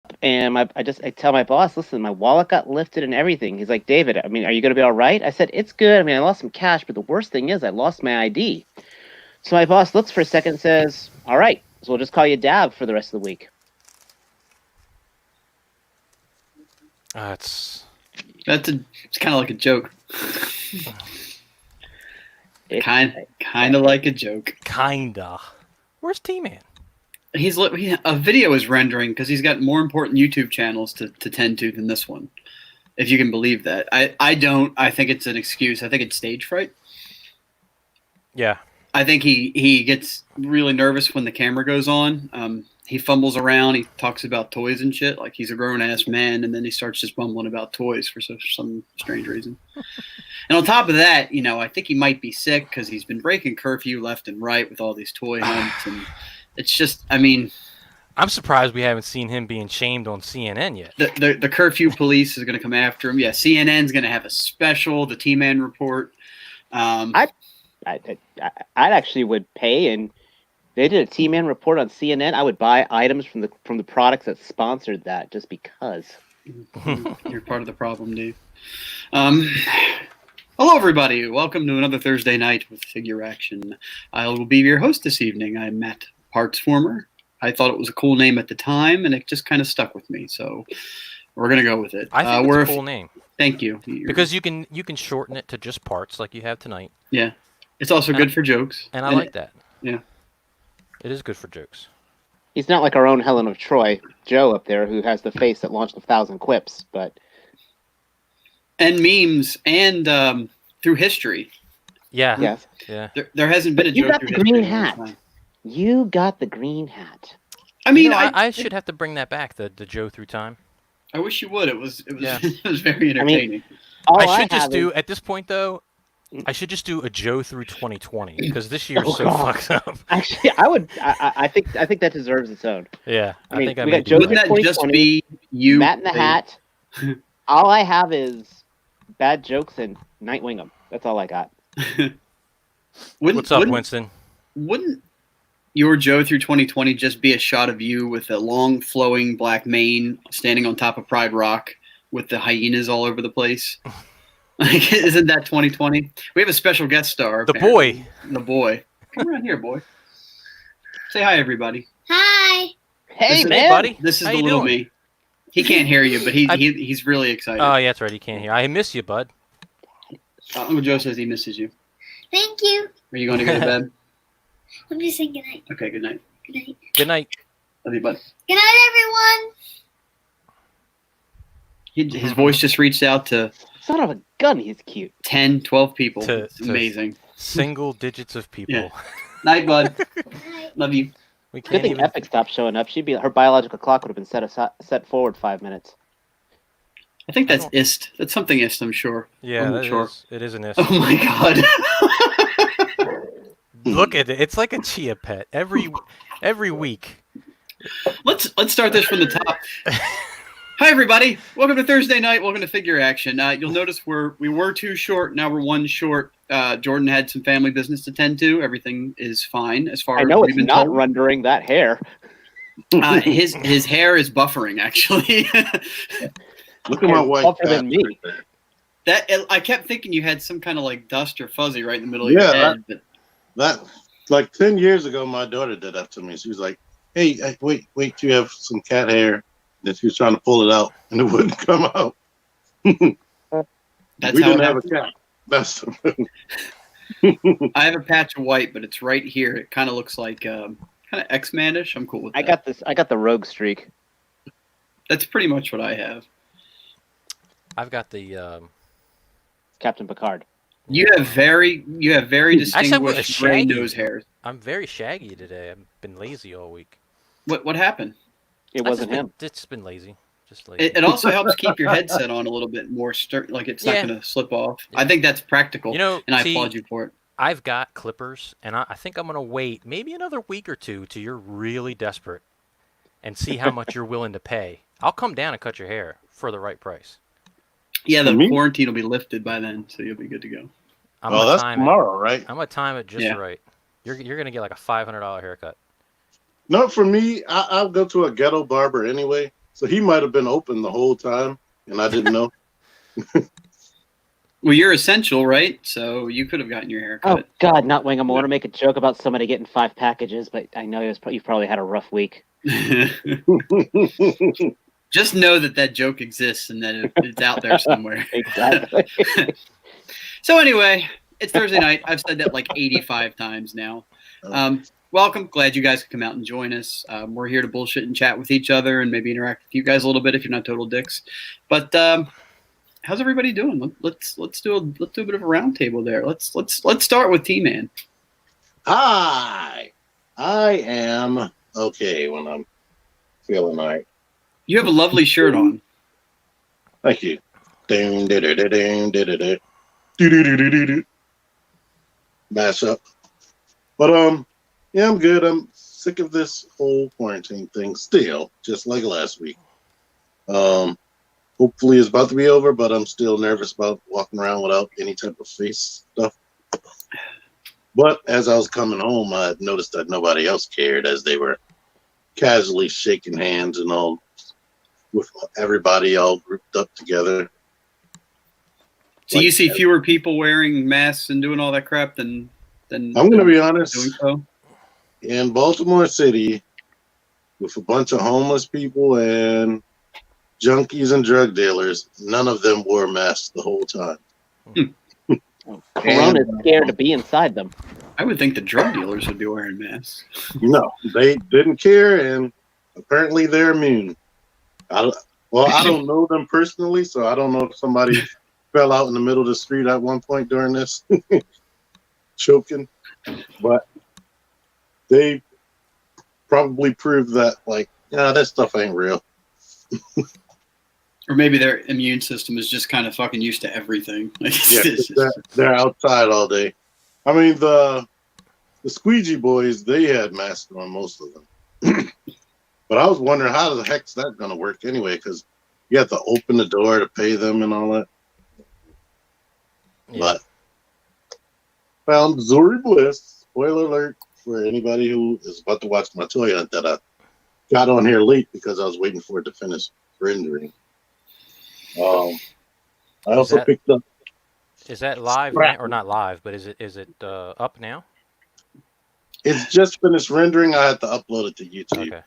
up, and I tell my boss, listen, my wallet got lifted and everything. He's like, David, I mean, are you going to be all right? I said, it's good. I mean, I lost some cash, but the worst thing is I lost my ID. So my boss looks for a second and says, all right, so we'll just call you Dab for the rest of the week. It's kind of like a joke. Kind of like a joke. Kinda. Where's T-Man? A video is rendering because he's got more important YouTube channels to tend to than this one, if you can believe that. I don't. I think it's an excuse. I think it's stage fright. Yeah. I think he gets really nervous when the camera goes on. He fumbles around. He talks about toys and shit like he's a grown-ass man, and then he starts just bumbling about toys for some strange reason. And on top of that, I think he might be sick because he's been breaking curfew left and right with all these toy hunts, and it's just, I mean, I'm surprised we haven't seen him being shamed on CNN yet. The curfew police is going to come after him. Yeah, CNN's going to have a special, the T-Man report. I actually would pay, and they did a T-Man report on CNN. I would buy items from the products that sponsored that just because. You're part of the problem, Dave. Hello, everybody. Welcome to another Thursday night with Figure Action. I will be your host this evening. I'm Matt Partsformer. I thought it was a cool name at the time, and it just kind of stuck with me. So we're gonna go with it. I think it's a cool name. Thank you. Because you can shorten it to just Parts like you have tonight. Yeah, it's also good for jokes. And I like that. Yeah, it is good for jokes. He's not like our own Helen of Troy, Joe up there, who has the face that launched 1,000 quips, but. And memes and through history. Yeah. Yes. Yeah. There hasn't been a joke. You got the green hat. You got the green hat. I mean, I should have to bring that back. The Joe through time. I wish you would. It was yeah. It was very entertaining. I should just do at this point though. I should just do a Joe through 2020 because this year's so fucked up. Actually, I would. I think that deserves its own. Yeah, I think we got Joe through 2020. Just be you, Matt in the hat. All I have is bad jokes and Nightwing 'em. That's all I got. What's up, Winston? Wouldn't your Joe through 2020 just be a shot of you with a long flowing black mane standing on top of Pride Rock with the hyenas all over the place? Like, isn't that 2020? We have a special guest star. Apparently. The boy. Come around here, boy. Say hi, everybody. Hi. Hey, man. Buddy. This is the little me. He can't hear you, but he's really excited. Oh, yeah, that's right. He can't hear. I miss you, bud. Uncle Joe says he misses you. Thank you. Are you going to go to bed? I'm just saying good night. Okay, good night. Good night. Good night. Love you, bud. Good night, everyone. His voice just reached out to... Son of a gun, he's cute. 10, 12 people. It's amazing. Single digits of people. Yeah. Night, bud. Night. Love you. We can't Good thing Epic stopped showing up. Her biological clock would have been set forward 5 minutes. I think that's ist. That's something ist, I'm sure. Yeah, it is an ist. Oh my god. Look at it. It's like a chia pet every week. Let's start this from the top. Hi, everybody. Welcome to Thursday night. Welcome to Figure Action. You'll notice we were 2 short. Now we're 1 short. Jordan had some family business to tend to. Everything is fine as far as I know it's not rendering that hair. His hair is buffering, actually. Look at my white buffer than me. I kept thinking you had some kind of like dust or fuzzy right in the middle of your head. That like 10 years ago, my daughter did that to me. She was like, "Hey, wait, you have some cat hair." And she was trying to pull it out, and it wouldn't come out. That's we how didn't it have a happens. cat. That's I have a patch of white, but it's right here. It kind of looks like kind of X-Man-ish. I'm cool with that. I got the rogue streak. That's pretty much what I have. I've got the Captain Picard. You have very distinguished gray nose hairs. I'm very shaggy today. I've been lazy all week. What happened? It wasn't him. It's been lazy. Just lazy. It also helps keep your headset on a little bit more like it's not going to slip off. Yeah. I think that's practical, and I applaud you for it. I've got clippers, and I think I'm going to wait maybe another week or two till you're really desperate and see how much you're willing to pay. I'll come down and cut your hair for the right price. Yeah, the quarantine will be lifted by then, so you'll be good to go. That's tomorrow, right? I'm going to time it just right. You're going to get like a $500 haircut. No, for me, I'll go to a ghetto barber anyway. So he might have been open the whole time, and I didn't know. Well, you're essential, right? So you could have gotten your hair Oh cut. God, not Wingham. I want to make a joke about somebody getting 5 packages, but I know you've probably had a rough week. Just know that joke exists and that it's out there somewhere. Exactly. So anyway, it's Thursday night. I've said that like 85 times now. Welcome. Glad you guys could come out and join us. We're here to bullshit and chat with each other and maybe interact with you guys a little bit if you're not total dicks. But how's everybody doing? Let's do a bit of a round table there. Let's start with T-Man. Hi, I am okay when I'm feeling all right. You have a lovely shirt on. Thank you. Mash up. But yeah, I'm good. I'm sick of this whole quarantine thing still, just like last week. Hopefully it's about to be over, but I'm still nervous about walking around without any type of face stuff. But as I was coming home, I noticed that nobody else cared as they were casually shaking hands and all with everybody all grouped up together. So you see fewer people wearing masks and doing all that crap than I'm going to be honest. Doing so? In Baltimore City, with a bunch of homeless people and junkies and drug dealers, none of them wore masks the whole time. Corona's scared to be inside them. I would think the drug dealers would be wearing masks. No, they didn't care, and apparently they're immune. I don't know them personally, so I don't know if somebody fell out in the middle of the street at one point during this choking, but they probably proved that, like, that stuff ain't real. Or maybe their immune system is just kind of fucking used to everything. Yeah, they're outside all day. I mean, the squeegee boys, they had masks on, most of them. But I was wondering how the heck's that going to work anyway, because you have to open the door to pay them and all that. Yeah. But found Zuri Bliss, spoiler alert for anybody who is about to watch my toy hunt, that I got on here late because I was waiting for it to finish rendering. I also picked up. Is that live now, or not live? But is it up now? It's just finished rendering. I had to upload it to YouTube. Okay.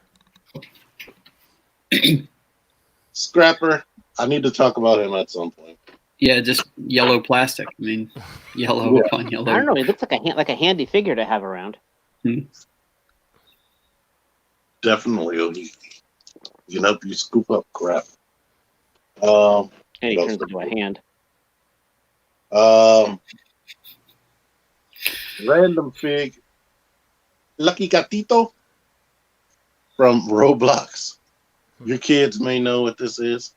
Scrapper. I need to talk about him at some point. Yeah, just yellow plastic. I mean, yellow upon yellow. I don't know. He looks like a handy figure to have around. Definitely, he can help you scoop up crap. And he turns into a hand. Random fig, Lucky Gatito from Roblox. Your kids may know what this is.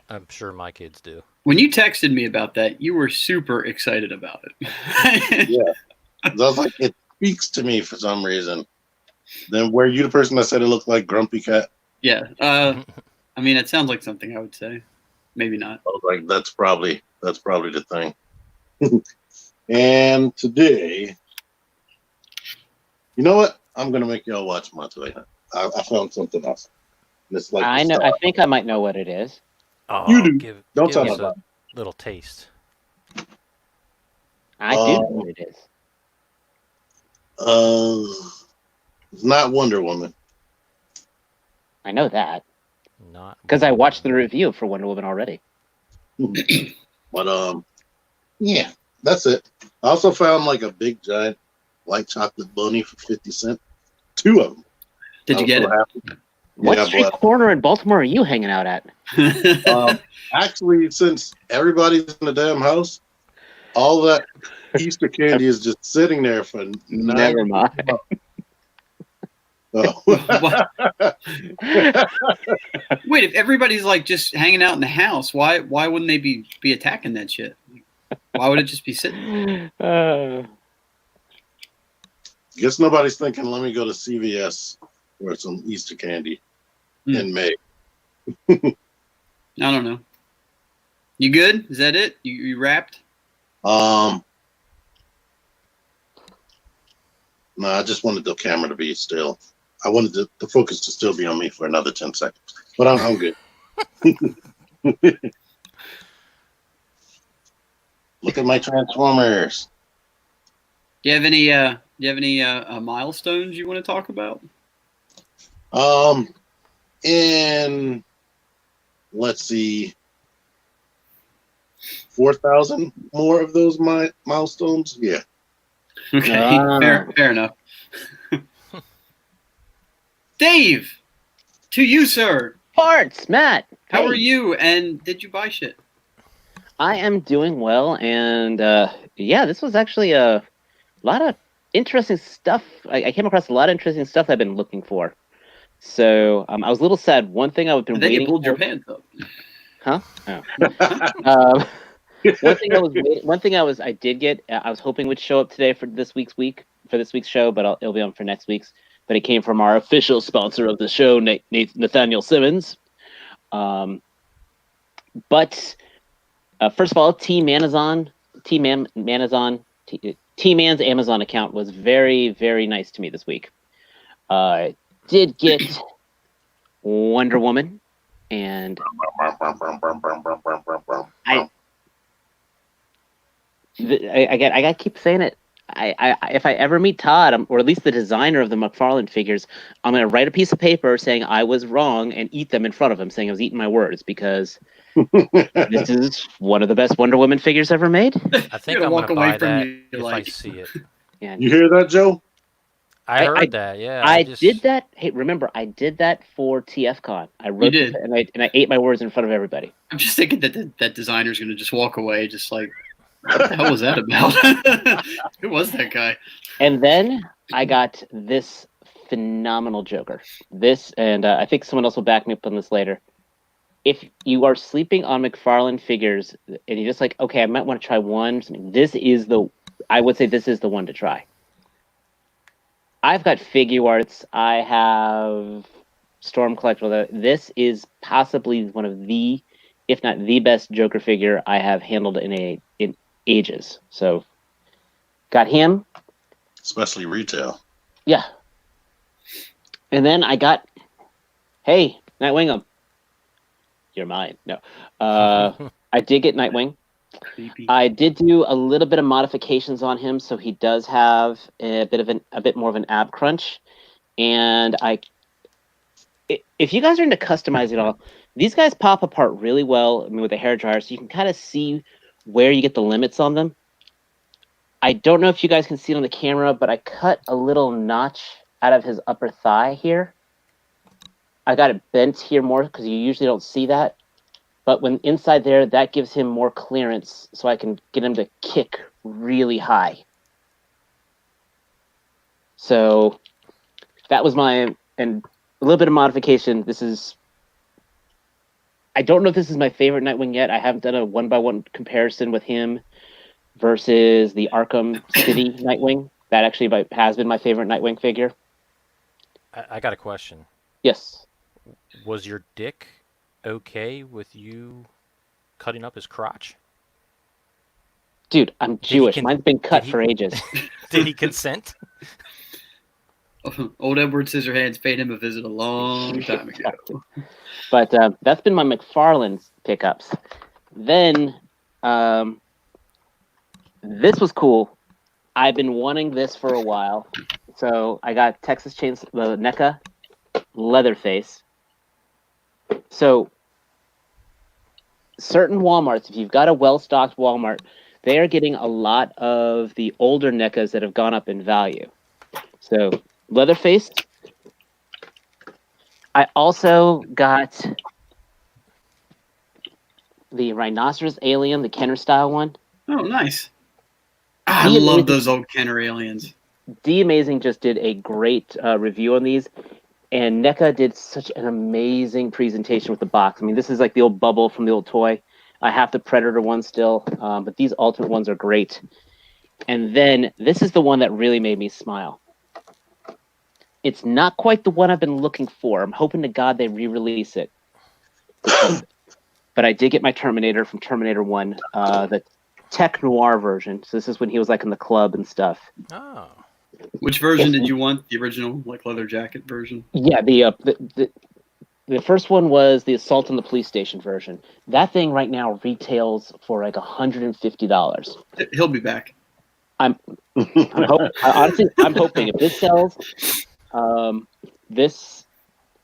I'm sure my kids do. When you texted me about that, you were super excited about it. Yeah. I was like, it speaks to me for some reason. Then were you the person that said it looked like Grumpy Cat? Yeah. I mean, it sounds like something I would say. Maybe not. I was like, that's probably the thing. And today, you know what? I'm gonna make y'all watch my toy hunt. I found something else. It's like I know. I think I might know what it is. Oh, you do. Don't tell me us about a little taste. I do know what it is. It's not Wonder Woman. I know that Not because I watched the review for Wonder Woman already. But yeah, that's it. I also found like a big giant white chocolate bunny for 50 cents. 2 of them. Did you get it? What street corner in Baltimore are you hanging out at? Actually, since everybody's in the damn house, all that Easter candy is just sitting there for Never mind. Oh. Wait, if everybody's like just hanging out in the house, why wouldn't they be attacking that shit? Why would it just be sitting? Guess nobody's thinking, let me go to CVS for some Easter candy in May. I don't know. You good? Is that it? You wrapped? No, I just wanted the camera to be still. I wanted the focus to still be on me for another 10 seconds. but I'm good. Look at my Transformers. Do you have any milestones you want to talk about? In let's see, 4,000 more of those milestones. Yeah. Okay, Ah. fair enough. Dave, to you, sir. Farts, Matt. How are Hey. you? And did you buy shit? I am doing well, and yeah, this was actually a lot of interesting stuff. I came across a lot of interesting stuff I've been looking for. So I was a little sad. One thing I've been And then you waiting pulled your for, pants up. huh? One thing I did get. I was hoping would show up today for this week's show, but it'll be on for next week's. But it came from our official sponsor of the show, Nathaniel Simmons. But first of all, T-Man's Amazon account was very, very nice to me this week. Did get Wonder Woman, and I gotta keep saying it. If I ever meet Todd, or at least the designer of the McFarlane figures, I'm gonna write a piece of paper saying I was wrong and eat them in front of him, saying I was eating my words, because this is one of the best Wonder Woman figures ever made. I think You're I'm gonna gonna walk away buy from that you if I like- see it. Yeah. You hear that, Joe? I I- heard that. Yeah. I just, did that. Hey, remember, I did that for TFCon. I wrote did. and I ate my words in front of everybody. I'm just thinking that designer's gonna just walk away, just like, what the hell was that about? Who was that guy? And then I got this phenomenal Joker. This, and I think someone else will back me up on this later. If you are sleeping on McFarlane figures and you're just like, okay, I might want to try one, I would say this is the one to try. I've got figure arts. I have Storm Collectible. This is possibly one of the, if not the best Joker figure I have handled in ages. So, got him. Especially retail. Yeah. And then I got, hey, Nightwing, you're mine. No. I did get Nightwing. Creepy. I did do a little bit of modifications on him, so he does have a bit more of an ab crunch. And if you guys are into customizing at all, these guys pop apart really well. I mean, with a hair dryer, so you can kind of see where you get the limits on them. I don't know if you guys can see it on the camera, but I cut a little notch out of his upper thigh here. I got it bent here more because you usually don't see that. But when inside there, that gives him more clearance, so I can get him to kick really high. So that was and a little bit of modification. I don't know if this is my favorite Nightwing yet. I haven't done a one-by-one comparison with him versus the Arkham City Nightwing. That actually has been my favorite Nightwing figure. I got a question. Yes. Was your dick okay with you cutting up his crotch? Dude, I'm Jewish. Mine's been cut he- for ages. Did he consent? Old Edward Scissorhands paid him a visit a long time ago. But that's been my McFarlane's pickups. Then this was cool. I've been wanting this for a while. So I got Texas Chainsaw, the NECA Leatherface. So certain Walmarts, if you've got a well-stocked Walmart, they are getting a lot of the older NECAs that have gone up in value. So Leatherface. I also got the Rhinoceros Alien, the Kenner style one. Oh, nice. I The love amazing- those old Kenner aliens. The Amazing just did a great review on these, and NECA did such an amazing presentation with the box. I mean, this is like the old bubble from the old toy. I have the Predator one still, but these Ultimate ones are great. And then this is the one that really made me smile. It's not quite the one I've been looking for. I'm hoping to God they re-release it. But I did get my Terminator from Terminator 1, the Tech Noir version. So this is when he was like in the club and stuff. Oh. Which version did you want? The original, like leather jacket version? Yeah, the first one was the Assault on the Police Station version. That thing right now retails for like $150. He'll be back. Honestly, I'm hoping if this sells, this.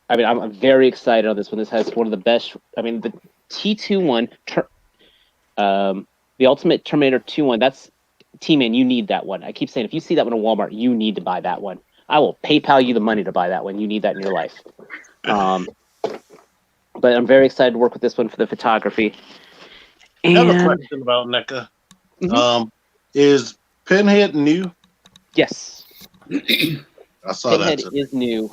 I mean, I'm very excited on this one. This has one of the best. I mean, the T2 one, the Ultimate Terminator 2 one. That's T-Man. You need that one. I keep saying if you see that one in Walmart, you need to buy that one. I will PayPal you the money to buy that one. You need that in your life. But I'm very excited to work with this one for the photography. I have a question about NECA. Is Pinhead new? Yes. I saw Pinhead that. is new.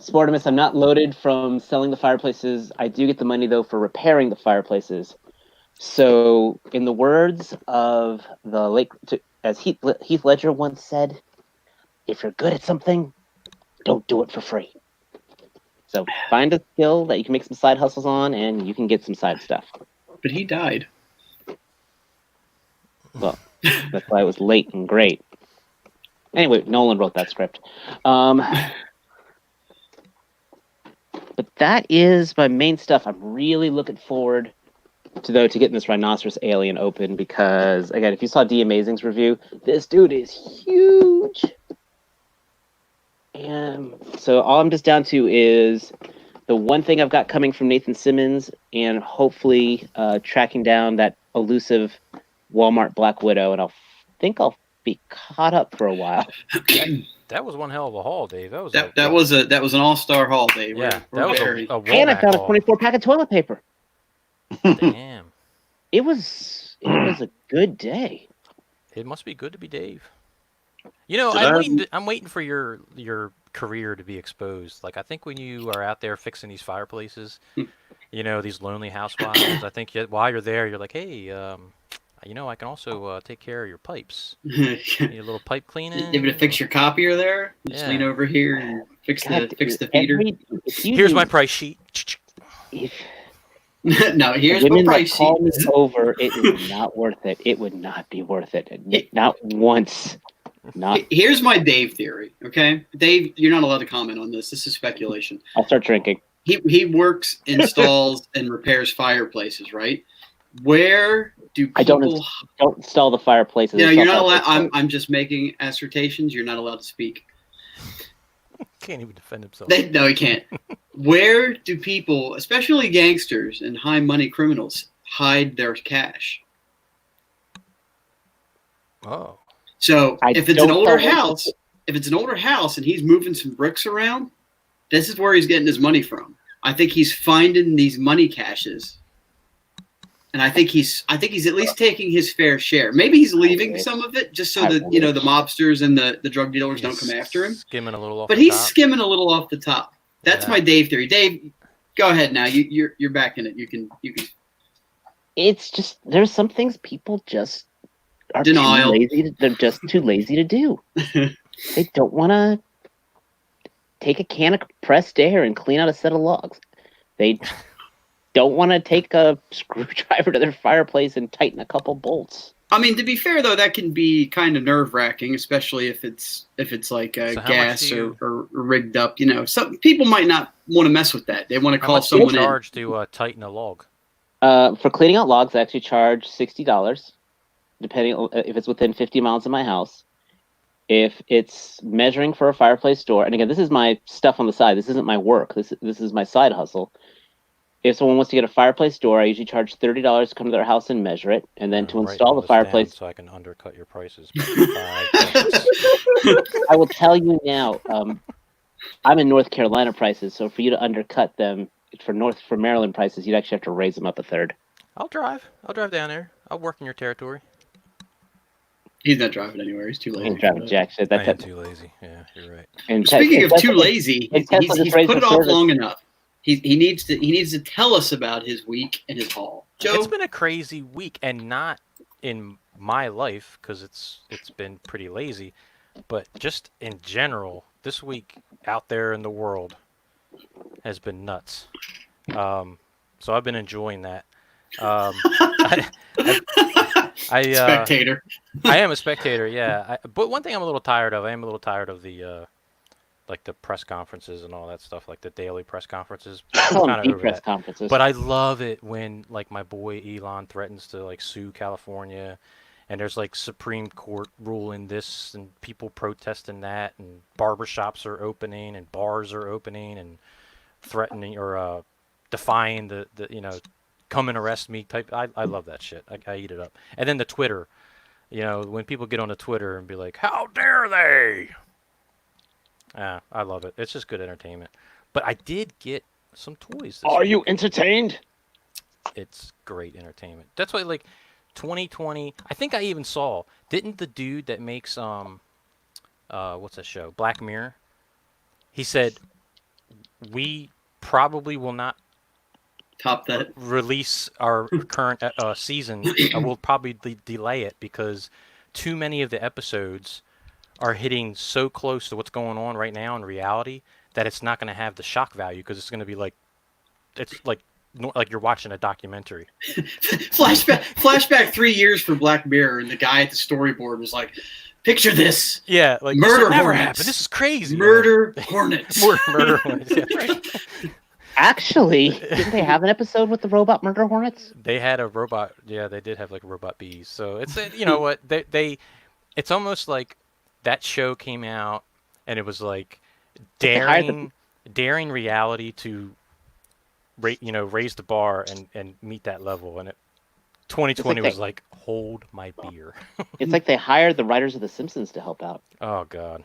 Sportimus, I'm not loaded from selling the fireplaces. I do get the money, though, for repairing the fireplaces. So, in the words of the late, as Heath Ledger once said, if you're good at something, don't do it for free. So, find a skill that you can make some side hustles on, and you can get some side stuff. But he died. Well, that's why it was late and great. Anyway, Nolan wrote that script. But that is my main stuff. I'm really looking forward to getting this Rhinoceros Alien open because, again, if you saw D Amazing's review, this dude is huge. And so all I'm just down to is the one thing I've got coming from Nathan Simmons and hopefully tracking down that elusive Walmart Black Widow, and think I'll be caught up for a while. That was one hell of a haul, Dave. That was an all-star haul, Dave. Yeah, We're that was very... a And I found a haul. 24-pack of toilet paper. Damn. It was a good day. It must be good to be Dave. You know, I'm waiting for your career to be exposed. Like, I think when you are out there fixing these fireplaces, you know, these lonely housewives, I think while you're there, you're like, hey, you know, I can also take care of your pipes. Need a little pipe cleaning. Able to fix your copier there. Just lean over here and fix the feeder. Here's my price sheet. No, here's women my price that call me sheet. over, it is not worth it. It would not be worth it. Not once. Not. Here's my Dave theory. Okay, Dave, you're not allowed to comment on this. This is speculation. I'll start drinking. He works, installs, and repairs fireplaces, right? Where do people... I don't install the fireplaces. Yeah, you're not allowed. I'm just making assertions. You're not allowed to speak. Can't even defend himself. No, he can't. Where do people, especially gangsters and high money criminals, hide their cash? Oh. So if it's an older house and he's moving some bricks around, this is where he's getting his money from. I think he's finding these money caches. And I think he's at least taking his fair share. Maybe he's leaving some of it just so that the mobsters and the drug dealers don't come after him. Skimming a little off. But he's skimming a little off the top. That's my Dave theory. Dave, go ahead now. You're back in it. You can. It's just there's some things people just are Denial. too lazy. They're just too lazy to do. They don't want to take a can of compressed air and clean out a set of logs. They don't want to take a screwdriver to their fireplace and tighten a couple bolts. I mean, to be fair though, that can be kind of nerve-wracking, especially if it's like gas or rigged up. You know, some people might not want to mess with that. They want to call someone in. How much do you charge to tighten a log? For cleaning out logs, I actually charge $60, depending on if it's within 50 miles of my house. If it's measuring for a fireplace door, and again, this is my stuff on the side. This isn't my work. This is my side hustle. If someone wants to get a fireplace door, I usually charge $30 to come to their house and measure it, and then to install the fireplace. So I can undercut your prices. I will tell you now. I'm in North Carolina prices, so for you to undercut them for Maryland prices, you'd actually have to raise them up a third. I'll drive down there. I'll work in your territory. He's not driving anywhere. He's too lazy. He's driving jack shit. I am too lazy. Yeah, you're right. And speaking of too lazy, he's put it off long enough. He needs to tell us about his week and his haul. Joe? It's been a crazy week, and not in my life because it's been pretty lazy, but just in general, this week out there in the world has been nuts. So I've been enjoying that. Spectator. I am a spectator, yeah. But one thing I'm a little tired of, I am a little tired of the like the press conferences and all that stuff, like the daily press conferences. I'm Call them kind of deep over press that. conferences. But I love it when like my boy Elon threatens to like sue California, and there's like Supreme Court ruling this, and people protesting that, and barbershops are opening, and bars are opening, and threatening or defying the come and arrest me type. I love that shit. I eat it up. And then the Twitter, when people get on the Twitter and be like, "How dare they?" I love it. It's just good entertainment. But I did get some toys this Are week. you entertained? It's great entertainment. That's why, like, 2020. I think I even saw. Didn't the dude that makes what's that show? Black Mirror. He said we probably will not Top that. release our current season. We'll probably delay it because too many of the episodes are hitting so close to what's going on right now in reality that it's not going to have the shock value because it's going to be like you're watching a documentary. Flashback 3 years for Black Mirror, and the guy at the storyboard was like, "Picture this." Yeah, like Murder this never hornets. happened. This is crazy. Murder hornets. Murder hornets. Yeah, right. Actually, didn't they have an episode with the robot murder hornets? They had a robot. Yeah, they did have like robot bees. So it's you know what it's almost like that show came out and it was like daring reality to raise the bar and meet that level, and 2020 was like hold my beer. It's like they hired the writers of The Simpsons to help out. Oh god,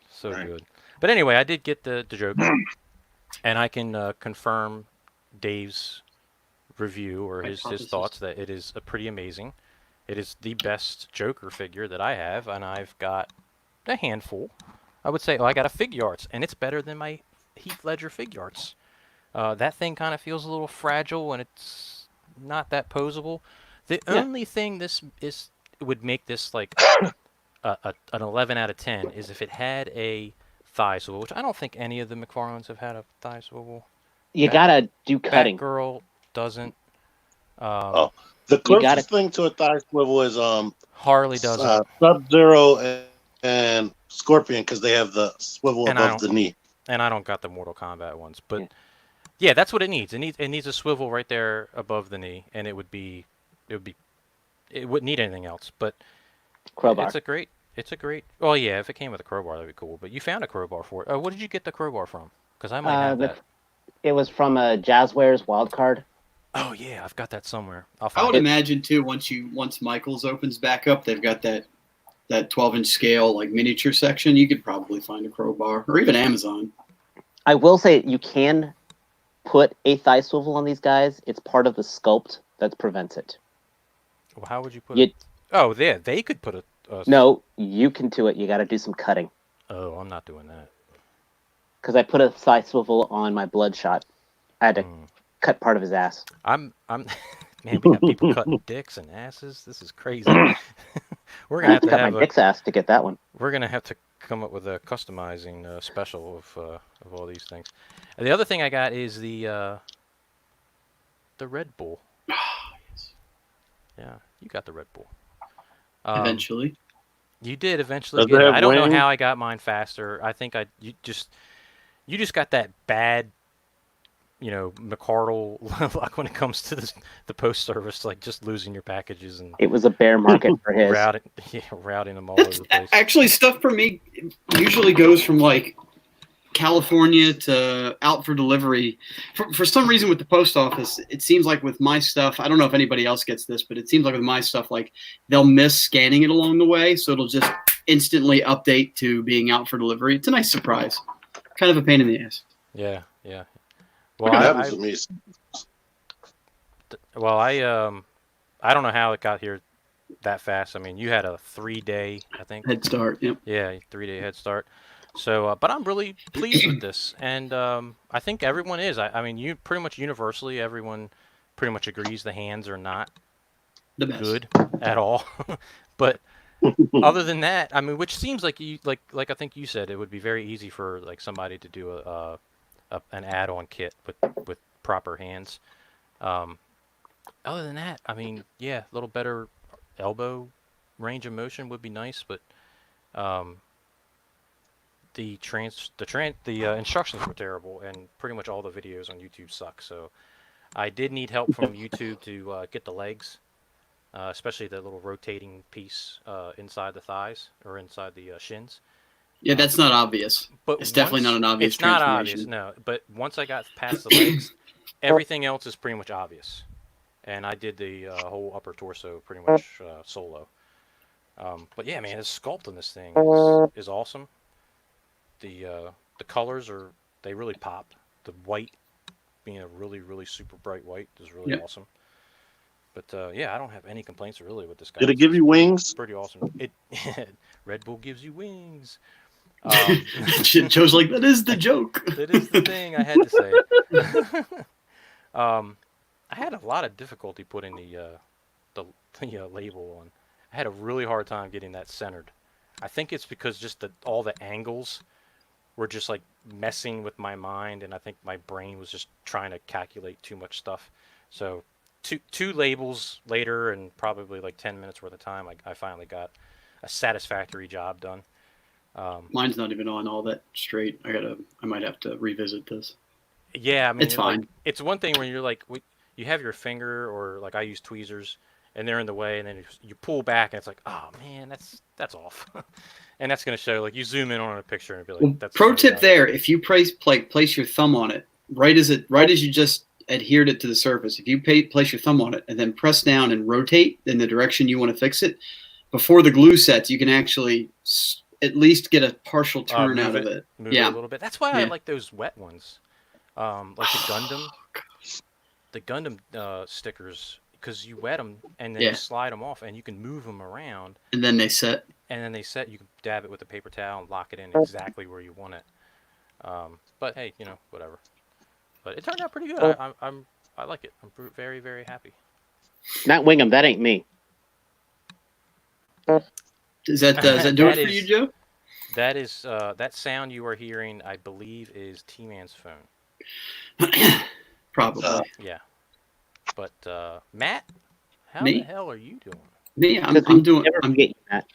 so good. But anyway, I did get the joke, and I can confirm Dave's review or his thoughts that it is pretty amazing. It is the best Joker figure that I have, and I've got a handful. I would say, I got a Figuarts, and it's better than my Heath Ledger Figuarts. That thing kind of feels a little fragile, and it's not that posable. The only thing would make this like an 11 out of 10 is if it had a thigh swivel, which I don't think any of the McFarlanes have had a thigh swivel. You gotta do cutting. Batgirl doesn't. The closest thing to a thigh swivel is Harley doesn't. Sub-Zero and Scorpion, because they have the swivel above the knee. And I don't got the Mortal Kombat ones, but yeah, that's what it needs. It needs a swivel right there above the knee, and it wouldn't need anything else. But crowbar. It's a great. Oh yeah, if it came with a crowbar, that'd be cool. But you found a crowbar for it. What did you get the crowbar from? Because I might have that. It was from Jazzwares Wildcard. Oh yeah, I've got that somewhere. I would imagine too. Once Michael's opens back up, they've got that 12-inch scale like miniature section. You could probably find a crowbar, or even Amazon. I will say you can put a thigh swivel on these guys. It's part of the sculpt that prevents it. Well, how would you put it? Oh, they could put it. No, you can do it. You got to do some cutting. Oh, I'm not doing that. Because I put a thigh swivel on my Bloodshot. I had to cut part of his ass. Man, we got people cutting dicks and asses. This is crazy. We're gonna have to cut my dick's ass to get that one. We're gonna have to come up with a customizing special of all these things. And the other thing I got is the Red Bull. Yes. Yeah, you got the Red Bull. Eventually. You did eventually get it. I don't know how I got mine faster. I think you just got that bad, McCardle luck when it comes to the post service, like just losing your packages and it was a bear market for his routing them all over the place. Actually, stuff for me usually goes from like California to out for delivery. For some reason with the post office, it seems like with my stuff, I don't know if anybody else gets this, but it seems like with my stuff, like they'll miss scanning it along the way, so it'll just instantly update to being out for delivery. It's a nice surprise. Kind of a pain in the ass. Yeah. Well, what happens with me? Well, I don't know how it got here that fast. I mean, you had a 3-day, I think. Head start. Yep. Yeah, 3-day head start. So, but I'm really pleased with this, and I think everyone is. I mean, you pretty much universally, everyone pretty much agrees the hands are not the best. Good at all. But other than that, I mean, which seems like like I think you said, it would be very easy for like somebody to do an add-on kit with proper hands. Other than that, I mean, yeah, a little better elbow range of motion would be nice, but um, the instructions were terrible, and pretty much all the videos on YouTube suck. So I did need help from YouTube to get the legs, especially the little rotating piece inside the thighs or inside the shins. Yeah, that's not obvious. But It's definitely not an obvious It's not obvious, transformation. no. But once I got past the legs, everything else is pretty much obvious. And I did the whole upper torso pretty much solo. But yeah, man, the sculpt on this thing is awesome. The colors they really pop. The white being a really, really super bright white is really awesome. But yeah, I don't have any complaints really with this guy. Did it give you wings? Pretty awesome. It Red Bull gives you wings. Joe's like, that is the joke. That is the thing I had to say. I had a lot of difficulty putting the label on. I had a really hard time getting that centered. I think it's because just all the angles were just like messing with my mind, and I think my brain was just trying to calculate too much stuff. So two labels later, and probably like 10 minutes worth of time, I finally got a satisfactory job done. Mine's not even on all that straight. I might have to revisit this. Yeah, I mean, it's fine. Like, it's one thing when you're like, you have your finger, or like I use tweezers, and they're in the way, and then you pull back, and it's like, oh man, that's off, and that's gonna show. Like you zoom in on a picture and be like, well, that's. Pro tip there: if you place your thumb on it, right as you just adhered it to the surface, if you place your thumb on it and then press down and rotate in the direction you want to fix it, before the glue sets, you can actually at least get a partial turn out of it. Move it a little bit. That's why I like those wet ones, like the Gundam stickers, because you wet them and then you slide them off and you can move them around. And then they set. You can dab it with a paper towel and lock it in exactly where you want it. But hey, whatever. But it turned out pretty good. I like it. I'm very, very happy. Not Wingham, that ain't me. Does that do it for you, Joe? That is that sound you are hearing, I believe, is T-Man's phone. Probably. Yeah. But Matt, how Me? the hell are you doing? Me, I'm doing. I'm getting that.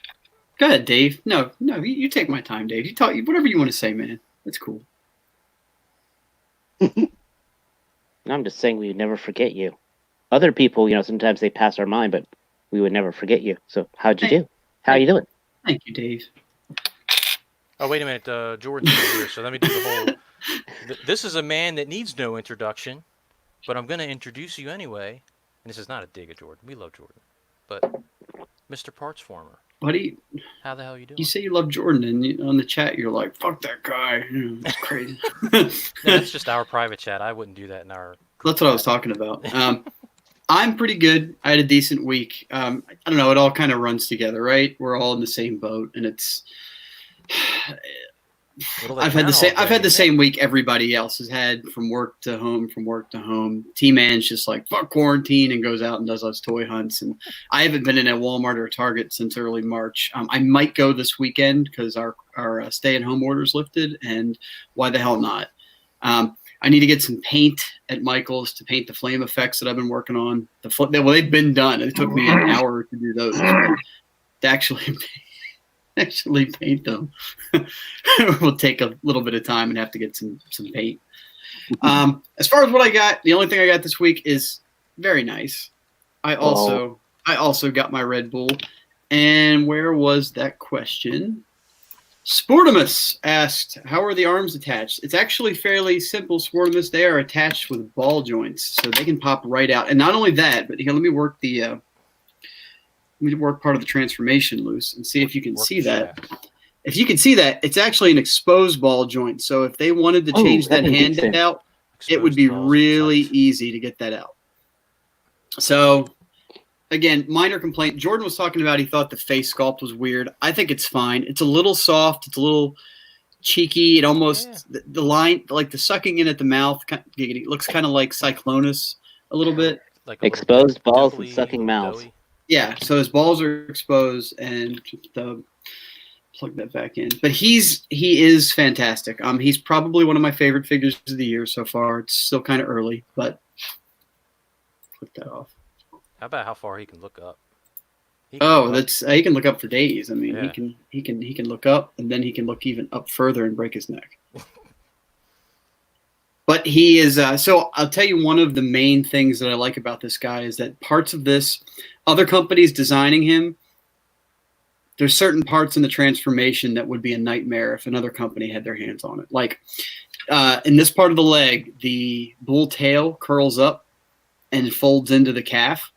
Go ahead, Dave. No, you take my time, Dave. You talk whatever you want to say, man. That's cool. I'm just saying we would never forget you. Other people, sometimes they pass our mind, but we would never forget you. So how'd you do? How are you doing? Thank you, Dave. Oh, wait a minute. Jordan's not here, so let me do the whole... This is a man that needs no introduction, but I'm going to introduce you anyway. And this is not a dig at Jordan. We love Jordan. But Mr. Parts Former. Buddy, how the hell are you doing? You say you love Jordan, and on the chat you're like, fuck that guy. It's crazy. No, that's just our private chat. I wouldn't do that in our... That's what I was talking about. I'm pretty good. I had a decent week. I don't know. It all kind of runs together, right? We're all in the same boat, and it's... I've had the same week everybody else has had, from work to home. T-Man's just like, fuck quarantine, and goes out and does those toy hunts. And I haven't been in a Walmart or a Target since early March. I might go this weekend because our stay-at-home orders lifted, and why the hell not? I need to get some paint at Michael's to paint the flame effects that I've been working on. They've been done. It took me an hour to do those. But to actually paint them will take a little bit of time and have to get some paint. As far as what I got, the only thing I got this week is very nice. I also got my Red Bull. And where was that question? Sportimus asked, how are the arms attached? It's actually fairly simple, Sportimus. They are attached with ball joints, so they can pop right out. And not only that, but here, let me work part of the transformation loose and see if you can see that. If you can see that, it's actually an exposed ball joint. So if they wanted to change that hand out, it would be really easy to get that out. So, again, minor complaint. Jordan was talking about he thought the face sculpt was weird. I think it's fine. It's a little soft. It's a little cheeky. It almost, the line, like the sucking in at the mouth, it looks kind of like Cyclonus a little bit. Like exposed balls and sucking mouths. Doughy. Yeah, so his balls are exposed, and plug that back in. But he is fantastic. He's probably one of my favorite figures of the year so far. It's still kind of early, but click that off. How about how far he can look up? Oh, that's he can look up for days. I mean, Yeah. he can look up, and then he can look even up further and break his neck. But he is. So I'll tell you, one of the main things that I like about this guy is that parts of this, other companies designing him, there's certain parts in the transformation that would be a nightmare if another company had their hands on it. Like in this part of the leg, the bull tail curls up and folds into the calf.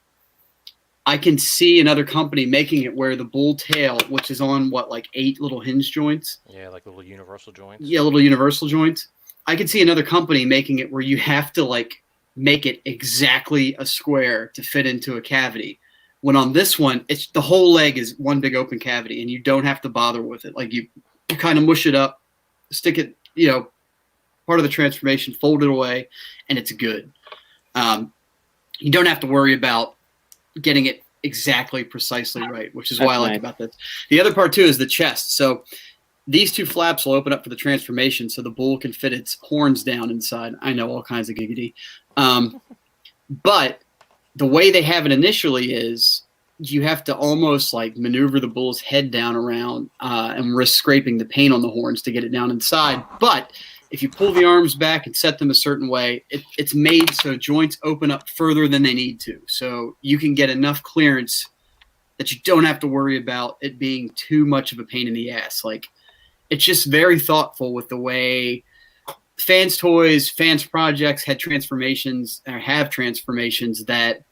I can see another company making it where the bull tail, which is on like 8 little hinge joints. Yeah, like little universal joints. Yeah, little universal joints. I can see another company making it where you have to like make it exactly a square to fit into a cavity. When on this one, it's the whole leg is one big open cavity, and you don't have to bother with it. Like you kind of mush it up, stick it, part of the transformation, fold it away, and it's good. You don't have to worry about getting it exactly precisely right, which is what I like about this. The other part too is the chest. So these 2 flaps will open up for the transformation, so the bull can fit its horns down inside. I know, all kinds of giggity. But the way they have it initially is you have to almost like maneuver the bull's head down around and risk scraping the paint on the horns to get it down inside. But if you pull the arms back and set them a certain way, it's made so joints open up further than they need to. So you can get enough clearance that you don't have to worry about it being too much of a pain in the ass. Like, it's just very thoughtful with the way Fans Toys, Fans Projects had transformations or have transformations that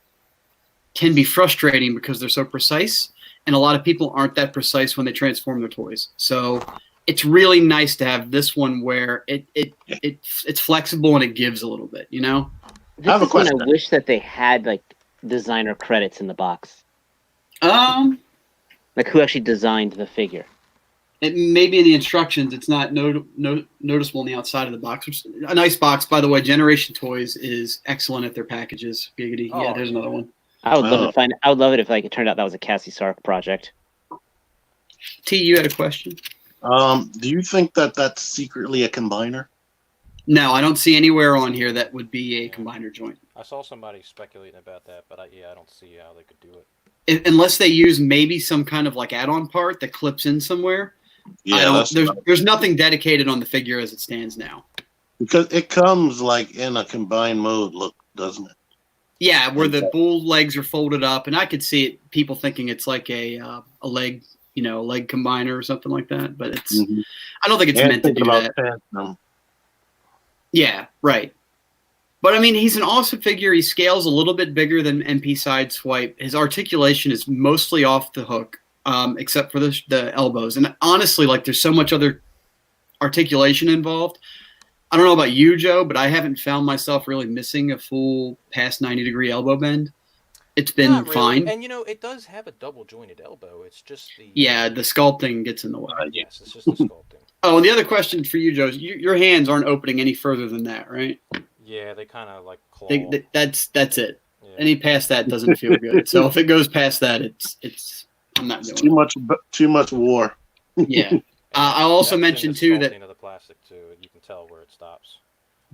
can be frustrating because they're so precise, and a lot of people aren't that precise when they transform their toys. So it's really nice to have this one where it's flexible and it gives a little bit, I have This a is when I question. wish that they had like designer credits in the box, like who actually designed the figure. It maybe in the instructions, it's not noticeable on the outside of the box. Which is a nice box, by the way. Generation Toys is excellent at their packages. Giggity. Oh, Yeah, there's another one. I would love to find. I would love it if like it turned out that was a Cassie Sark project. T, you had a question? Do you think that that's secretly a combiner? No, I don't see anywhere on here that would be a combiner joint. I saw somebody speculating about that, but I don't see how they could do it. Unless they use maybe some kind of like add-on part that clips in somewhere. Yeah, there's nothing dedicated on the figure as it stands now. because it comes like in a combined mode look, doesn't it? Yeah, where the bull legs are folded up, and I could see it. People thinking it's like a leg, leg combiner or something like that. But it's, I don't think it's meant to do that. Yeah, right. But I mean, he's an awesome figure. He scales a little bit bigger than MP Sideswipe. His articulation is mostly off the hook, except for the elbows. And honestly, like, there's so much other articulation involved. I don't know about you, Joe, but I haven't found myself really missing a full past 90-degree elbow bend. It's been fine. And it does have a double jointed elbow. It's just the the sculpting gets in the way. Yes, it's just the sculpting. Oh, and the other question for you, Joe, is your hands aren't opening any further than that, right? Yeah, they kind of like claw. That's it. Yeah. Any past that doesn't feel good. So if it goes past that, it's I'm not doing Too much war. it. Yeah. I also mentioned too that the plastic too, you can tell where it stops.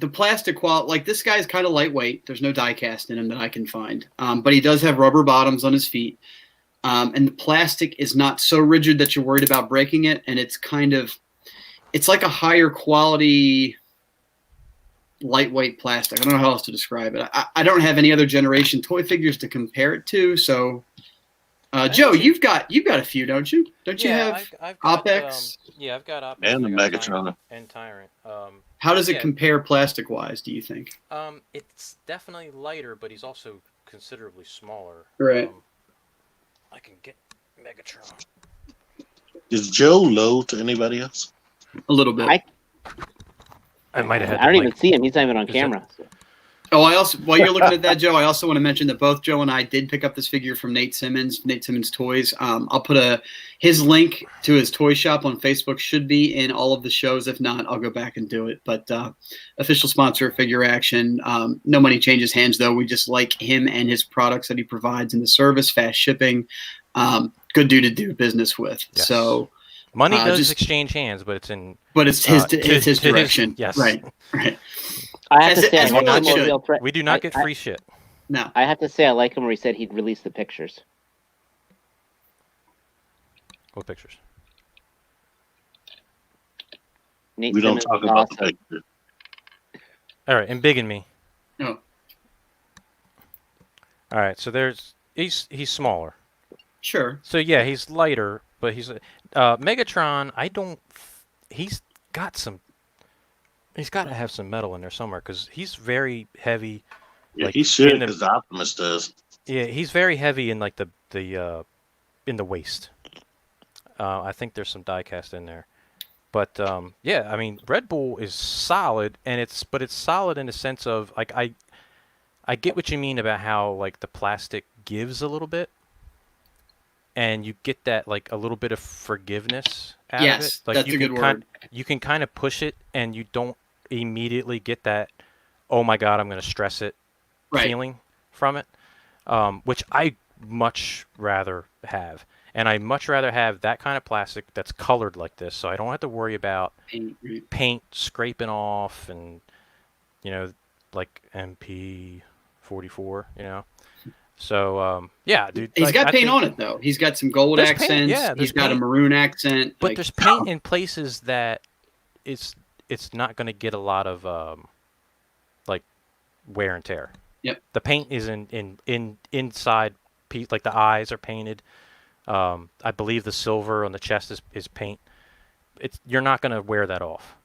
the plastic quality, like, this guy's kind of lightweight. There's no die cast in him that I can find, but he does have rubber bottoms on his feet, and the plastic is not so rigid that you're worried about breaking it. And it's like a higher quality, lightweight plastic. I don't know how else to describe it. I don't have any other generation toy figures to compare it to. So, Joe, you've got a few, don't you? Don't you have I've got, OpEx? I've got OpEx And the I got Megatron. and Tyrant. How does it compare plastic-wise, do you think? It's definitely lighter, but he's also considerably smaller. Right. I can get Megatron. Is Joe low to anybody else? A little bit. I might have had. I don't even see him. He's not even on camera. Oh, I also, while you're looking at that, Joe, I also want to mention that both Joe and I did pick up this figure from Nate Simmons Toys. I'll put his link to his toy shop on Facebook should be in all of the shows. If not, I'll go back and do it. But official sponsor of Figure Action. No money changes hands, though. We just like him and his products that he provides in the service, fast shipping. Good dude to do business with. Yes. So money does exchange hands, but it's in. But it's his direction. Yes. Right. I have to say, as I one like should. We do not get free shit. No. I have to say, I like him where he said he'd release the pictures. What pictures? Nate We don't Simmons talk is about the awesome. picture. All right, and Big and Me. No. All right, so he's smaller. Sure. So yeah, he's lighter, but he's Megatron. He's got some. He's got to have some metal in there somewhere because he's very heavy. Yeah, Like, he should in the- because Optimus does. Yeah, he's very heavy in like the in the waist. I think there's some die cast in there. But yeah, I mean, Red Bull is solid, and it's solid in the sense of like I get what you mean about how like the plastic gives a little bit, and you get that like a little bit of forgiveness out of it. Yes, Like that's you a good can word. you can kind of push it, and you don't immediately get that, oh my God, I'm going to stress it Right. feeling from it, which I much rather have. And I much rather have that kind of plastic that's colored like this, so I don't have to worry about paint scraping off and, like MP44, So, yeah, dude. He's like, got I paint think on it though. He's got some gold There's paint, accents. yeah, there's He's got a paint. maroon accent. But like, there's paint in places that it's not going to get a lot of like wear and tear. Yep. The paint is in inside piece, like the eyes are painted. I believe the silver on the chest is paint. You're not going to wear that off.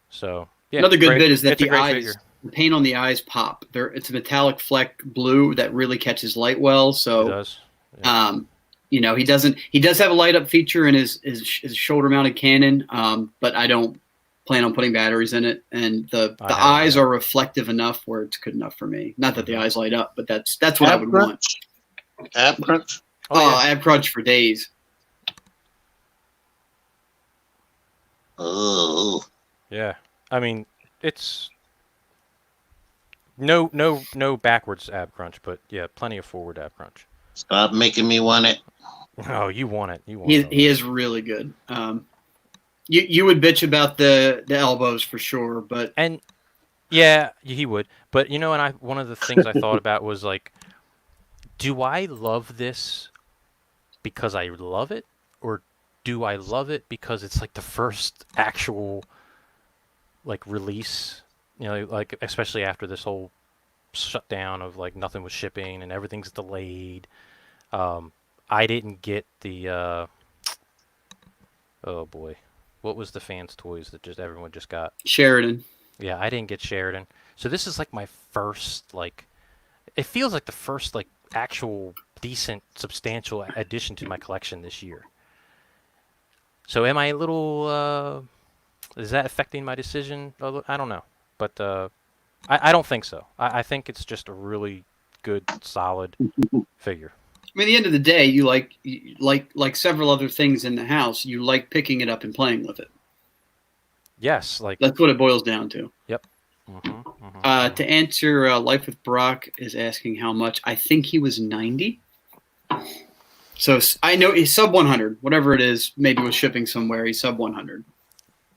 So yeah. Another good great- bit is that it's a the great eyes, figure. the paint on the eyes pop. It's a metallic fleck blue that really catches light well. It So, does. he does have a light up feature in his shoulder mounted cannon. But I don't plan on putting batteries in it. And the I have eyes that. are reflective enough where it's good enough for me. Not that the Mhm. eyes light up, but that's what I would want. Ab crunch. Oh, ab crunch for days. Oh, Yeah. I mean, it's no backwards ab crunch, but yeah, plenty of forward ab crunch. stop making me want it. Oh, you want it. You want He it. is really good. You would bitch about the elbows for sure, but And yeah, he would. But and one of the things I thought about was like, do I love this because I love it, or do I love it because it's like the first actual like release? Like especially after this whole shutdown of like nothing was shipping and everything's delayed. I didn't get the oh boy, what was the fans' toys that everyone just got? Sheridan. Yeah, I didn't get Sheridan. So this is like my first, like, it feels like the first, like, actual decent, substantial addition to my collection this year. So am I a little, is that affecting my decision? I don't know. But I don't think so. I think it's just a really good, solid figure. I mean, at the end of the day, you like several other things in the house. You like picking it up and playing with it. Yes, like, That's what it boils down to. To answer, Life with Brock is asking how much. I think he was 90. So I know he's sub 100. Whatever it is, maybe was shipping somewhere. He's sub 100.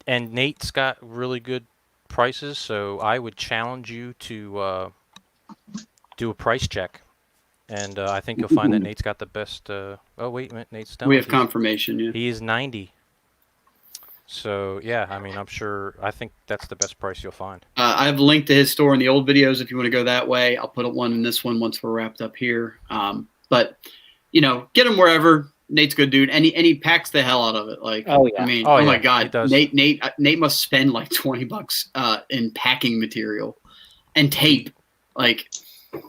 And Nate's got really good prices, so I would challenge you to do a price check. And I think you'll find that Nate's got the best. Oh, wait a minute. Nate's done. We have confirmation. Yeah. He is 90. So, yeah, I mean, I think that's the best price you'll find. I've linked to his store in the old videos if you want to go that way. I'll put one in this one once we're wrapped up here. But, get him wherever. Nate's a good dude. And he packs the hell out of it. Like, Oh, yeah. I mean, Oh, oh yeah, my he God. does. Nate must spend like $20 in packing material and tape. Like,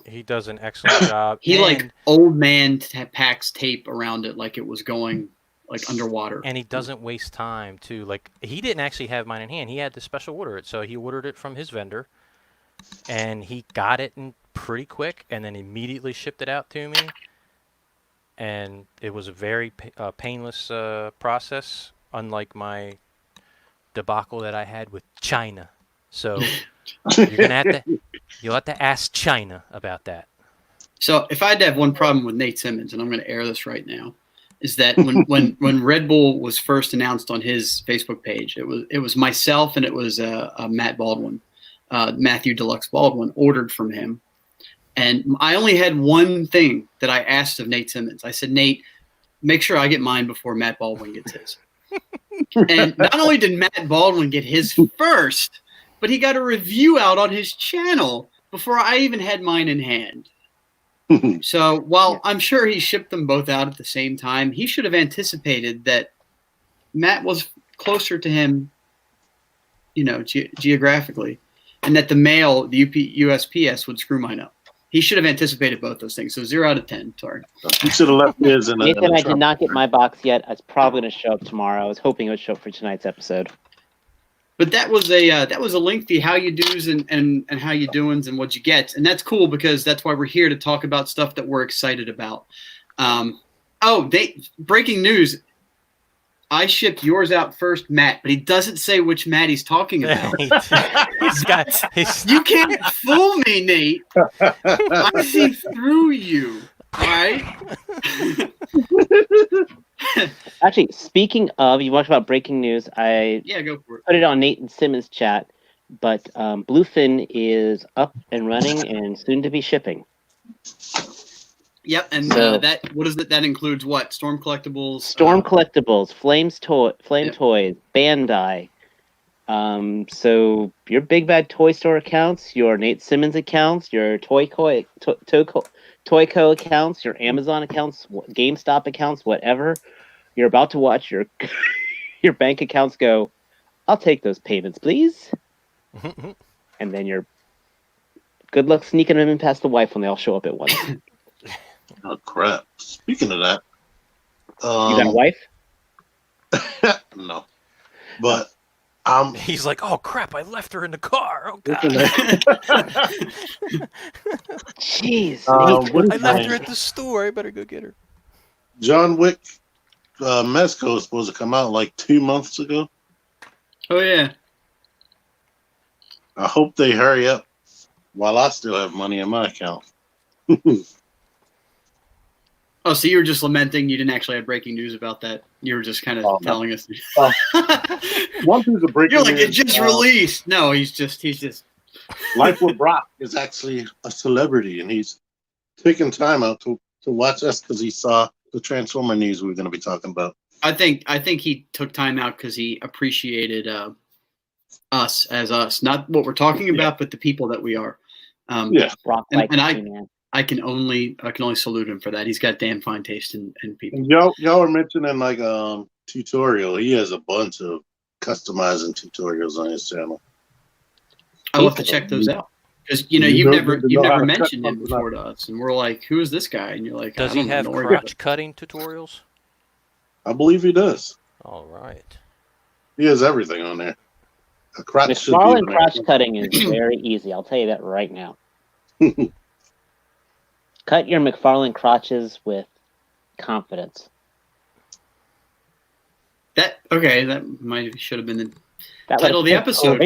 He does an excellent job. he and, like old man packs tape around it like it was going like underwater. And he doesn't waste time, too. Like, he didn't actually have mine in hand. He had to special order it. So he ordered it from his vendor. And he got it in pretty quick and then immediately shipped it out to me. And it was a very painless process, unlike my debacle that I had with China. So you'll have to ask China about that. So if I had to have one problem with Nate Simmons, and I'm going to air this right now, is that when Red Bull was first announced on his Facebook page, it was myself and it was Matt Baldwin, Matthew Deluxe Baldwin, ordered from him. And I only had one thing that I asked of Nate Simmons. I said, Nate, make sure I get mine before Matt Baldwin gets his. And not only did Matt Baldwin get his first, but he got a review out on his channel before I even had mine in hand. So while I'm sure he shipped them both out at the same time, he should have anticipated that Matt was closer to him, geographically, and that the mail, the USPS, would screw mine up. He should have anticipated both those things. So 0 out of 10. Sorry. You should have left his in Nathan, I did not get my box yet. It's probably going to show up tomorrow. I was hoping it would show up for tonight's episode. But that was a lengthy how you do's and how you doings and what you get, and that's cool because that's why we're here to talk about stuff that we're excited about. Breaking news. I shipped yours out first, Matt, but he doesn't say which Matt he's talking about. You can't fool me, Nate. I see through you. All right? Actually, speaking of, you talked about breaking news. Go for it. Put it on Nate and Simmons' chat, but Bluefin is up and running and soon to be shipping. Yep, and what is it? That includes what? Storm collectibles. Collectibles, Flame Toys, Bandai. So your Big Bad Toy Store accounts, your Nate Simmons accounts, your Toyco accounts, your Amazon accounts, GameStop accounts, whatever. You're about to watch your bank accounts go, I'll take those payments, please. And then you're good luck sneaking them in past the wife when they all show up at once. Oh crap! Speaking of that, you got a wife? No, but he's like, oh crap! I left her in the car. Oh god! Jeez, I left her at the store. I better go get her. John Wick Mezco was supposed to come out like 2 months ago. Oh yeah. I hope they hurry up while I still have money in my account. Oh, so you were just lamenting you didn't actually have breaking news about that. You were just kind of telling us. One piece of breaking You're like, news, it just released. No, he's just. Life with Brock is actually a celebrity, and he's taking time out to watch us because he saw the Transformer news we were going to be talking about. I think he took time out because he appreciated us as us, not what we're talking about, but the people that we are. Brock I can only salute him for that. He's got damn fine taste in people. And y'all are mentioning like tutorial. He has a bunch of customizing tutorials on his channel. I'll have to check those out because you've never mentioned him before to us, and we're like, who is this guy? And you're like, does he have crotch cutting tutorials? I believe he does. All right. He has everything on there. A crotch McFarlane crotch cutting is very easy. I'll tell you that right now. Cut your McFarlane crotches with confidence. That should have been the title of the episode.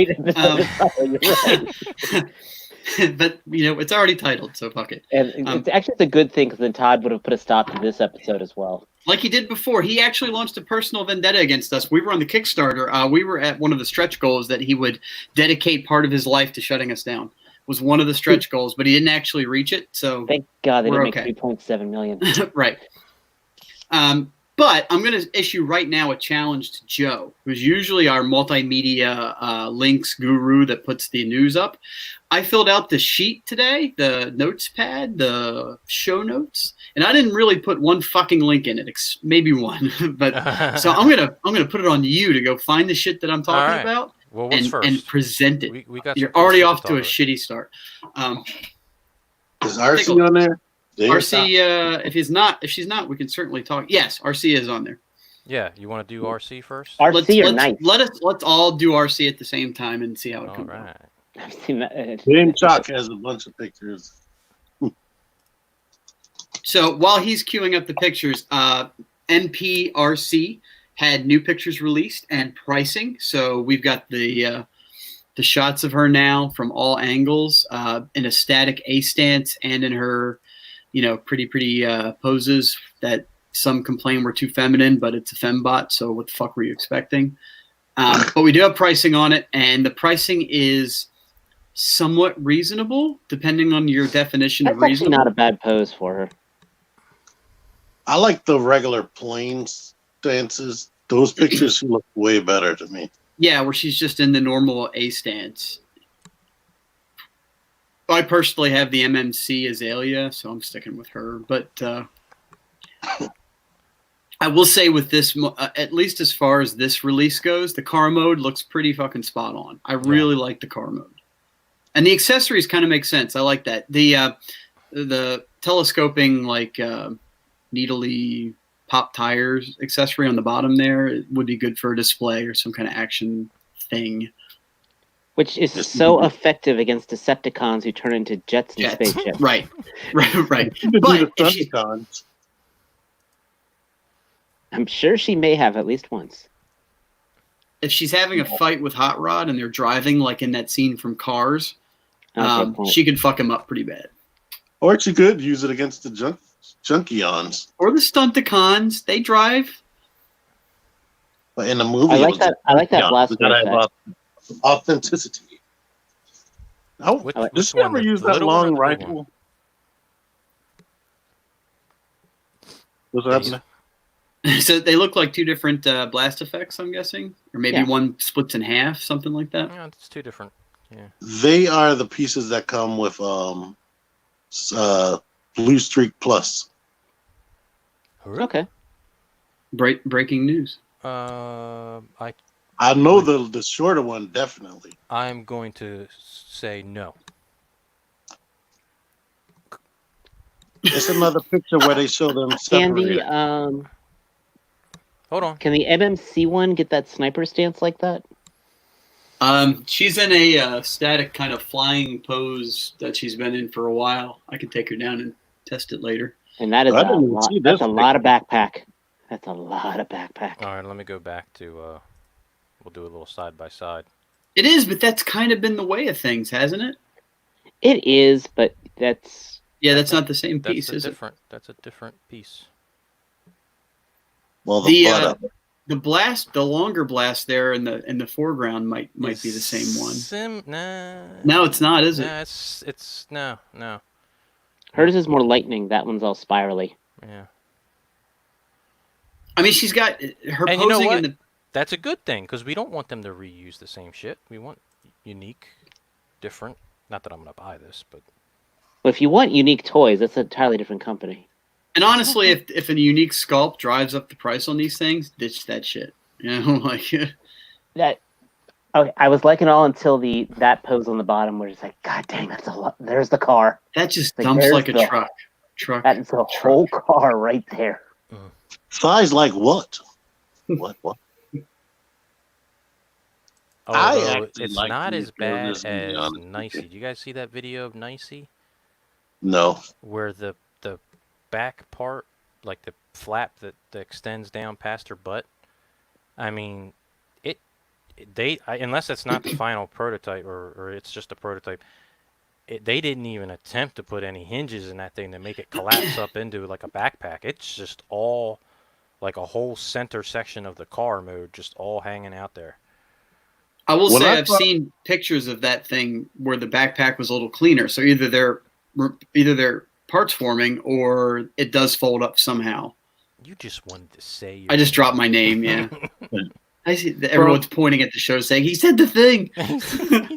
But it's already titled, so fuck it. And it's a good thing because then Todd would have put a stop to this episode as well. Like he did before. He actually launched a personal vendetta against us. We were on the Kickstarter. We were at one of the stretch goals that he would dedicate part of his life to shutting us down. Was one of the stretch goals, but he didn't actually reach it. So thank God they didn't make 3.7 million. Right. But I'm going to issue right now a challenge to Joe, who's usually our multimedia links guru that puts the news up. I filled out the sheet today, the notes pad, the show notes, and I didn't really put one fucking link in it, maybe one. But so I'm gonna put it on you to go find the shit that I'm talking about. Well, what's first? And present it. We got You're already off to a shitty start. Is RC on there? RC, if she's not, we can certainly talk. Yes, RC is on there. Yeah, you want to do RC first? Let's all do RC at the same time and see how it comes. All right. I've seen that. Game Chalk has a bunch of pictures. So while he's queuing up the pictures, NPRC had new pictures released and pricing. So we've got the shots of her now from all angles, in a static A stance and in her, pretty poses that some complain were too feminine, but it's a fembot. So what the fuck were you expecting? But we do have pricing on it, and the pricing is somewhat reasonable, depending on your definition of reasonable. That's actually not a bad pose for her. I like the regular plain stances. Those pictures look way better to me. Yeah, where she's just in the normal A stance. I personally have the MMC Azalea, so I'm sticking with her. But I will say with this, at least as far as this release goes, the car mode looks pretty fucking spot on. I really like the car mode. And the accessories kind of make sense. I like that. The telescoping, like, needly pop tires accessory on the bottom there would be good for a display or some kind of action thing. Which is so effective against Decepticons who turn into jets and spaceships. Right. But The Thundercons. I'm sure she may have at least once. if she's having a fight with Hot Rod and they're driving like in that scene from Cars, she could fuck him up pretty bad. Or she could use it against the Junkions. Or the Stunticons. They drive. But in the movie, I like that blast. Authenticity. Oh, did she ever use that long rifle? What's happening? So they look like two different blast effects, I'm guessing? Or maybe one splits in half, something like that? Yeah, it's two different. Yeah. They are the pieces that come with Blue Streak Plus. Okay. Breaking news. I know the shorter one, definitely. I'm going to say no. It's another picture where they show them separated. Candy, hold on. Can the MMC one get that sniper stance like that? She's in a static kind of flying pose that she's been in for a while. I can take her down and test it later. And that is a lot. That's a lot of backpack. That's a lot of backpack. All right, let me go back to. We'll do a little side by side. It is, but that's kind of been the way of things, hasn't it? It is, but that's. Yeah, that's not the same piece, is it? That's a different piece. Well, the blast, the longer blast there in the foreground might be the same one. No, it's not, is it? Nah, it's no. Hers is more lightning. That one's all spirally. Yeah. I mean, she's got her and posing you know what? in the. That's a good thing because we don't want them to reuse the same shit. We want unique, different. Not that I'm gonna buy this, but. Well, if you want unique toys, that's an entirely different company. And honestly, if a unique sculpt drives up the price on these things, ditch that shit. You know, like that. Okay, I was liking it all until that pose on the bottom, where it's like, God dang, that's a lot. There's the car. That just dumps like a truck. That is a whole car right there. Size like what? What? Although it's not as bad as Nicey. Did you guys see that video of Nicey? No. Where the back part, like the flap that extends down past her butt. I mean, unless it's not the final prototype or it's just a prototype, they didn't even attempt to put any hinges in that thing to make it collapse up into like a backpack. It's just all like a whole center section of the car mode, just all hanging out there. I will say I've seen pictures of that thing where the backpack was a little cleaner. So either they're parts forming or it does fold up somehow. You just wanted to say. I just dropped my name. Yeah. I see that everyone's pointing at the show saying he said the thing. He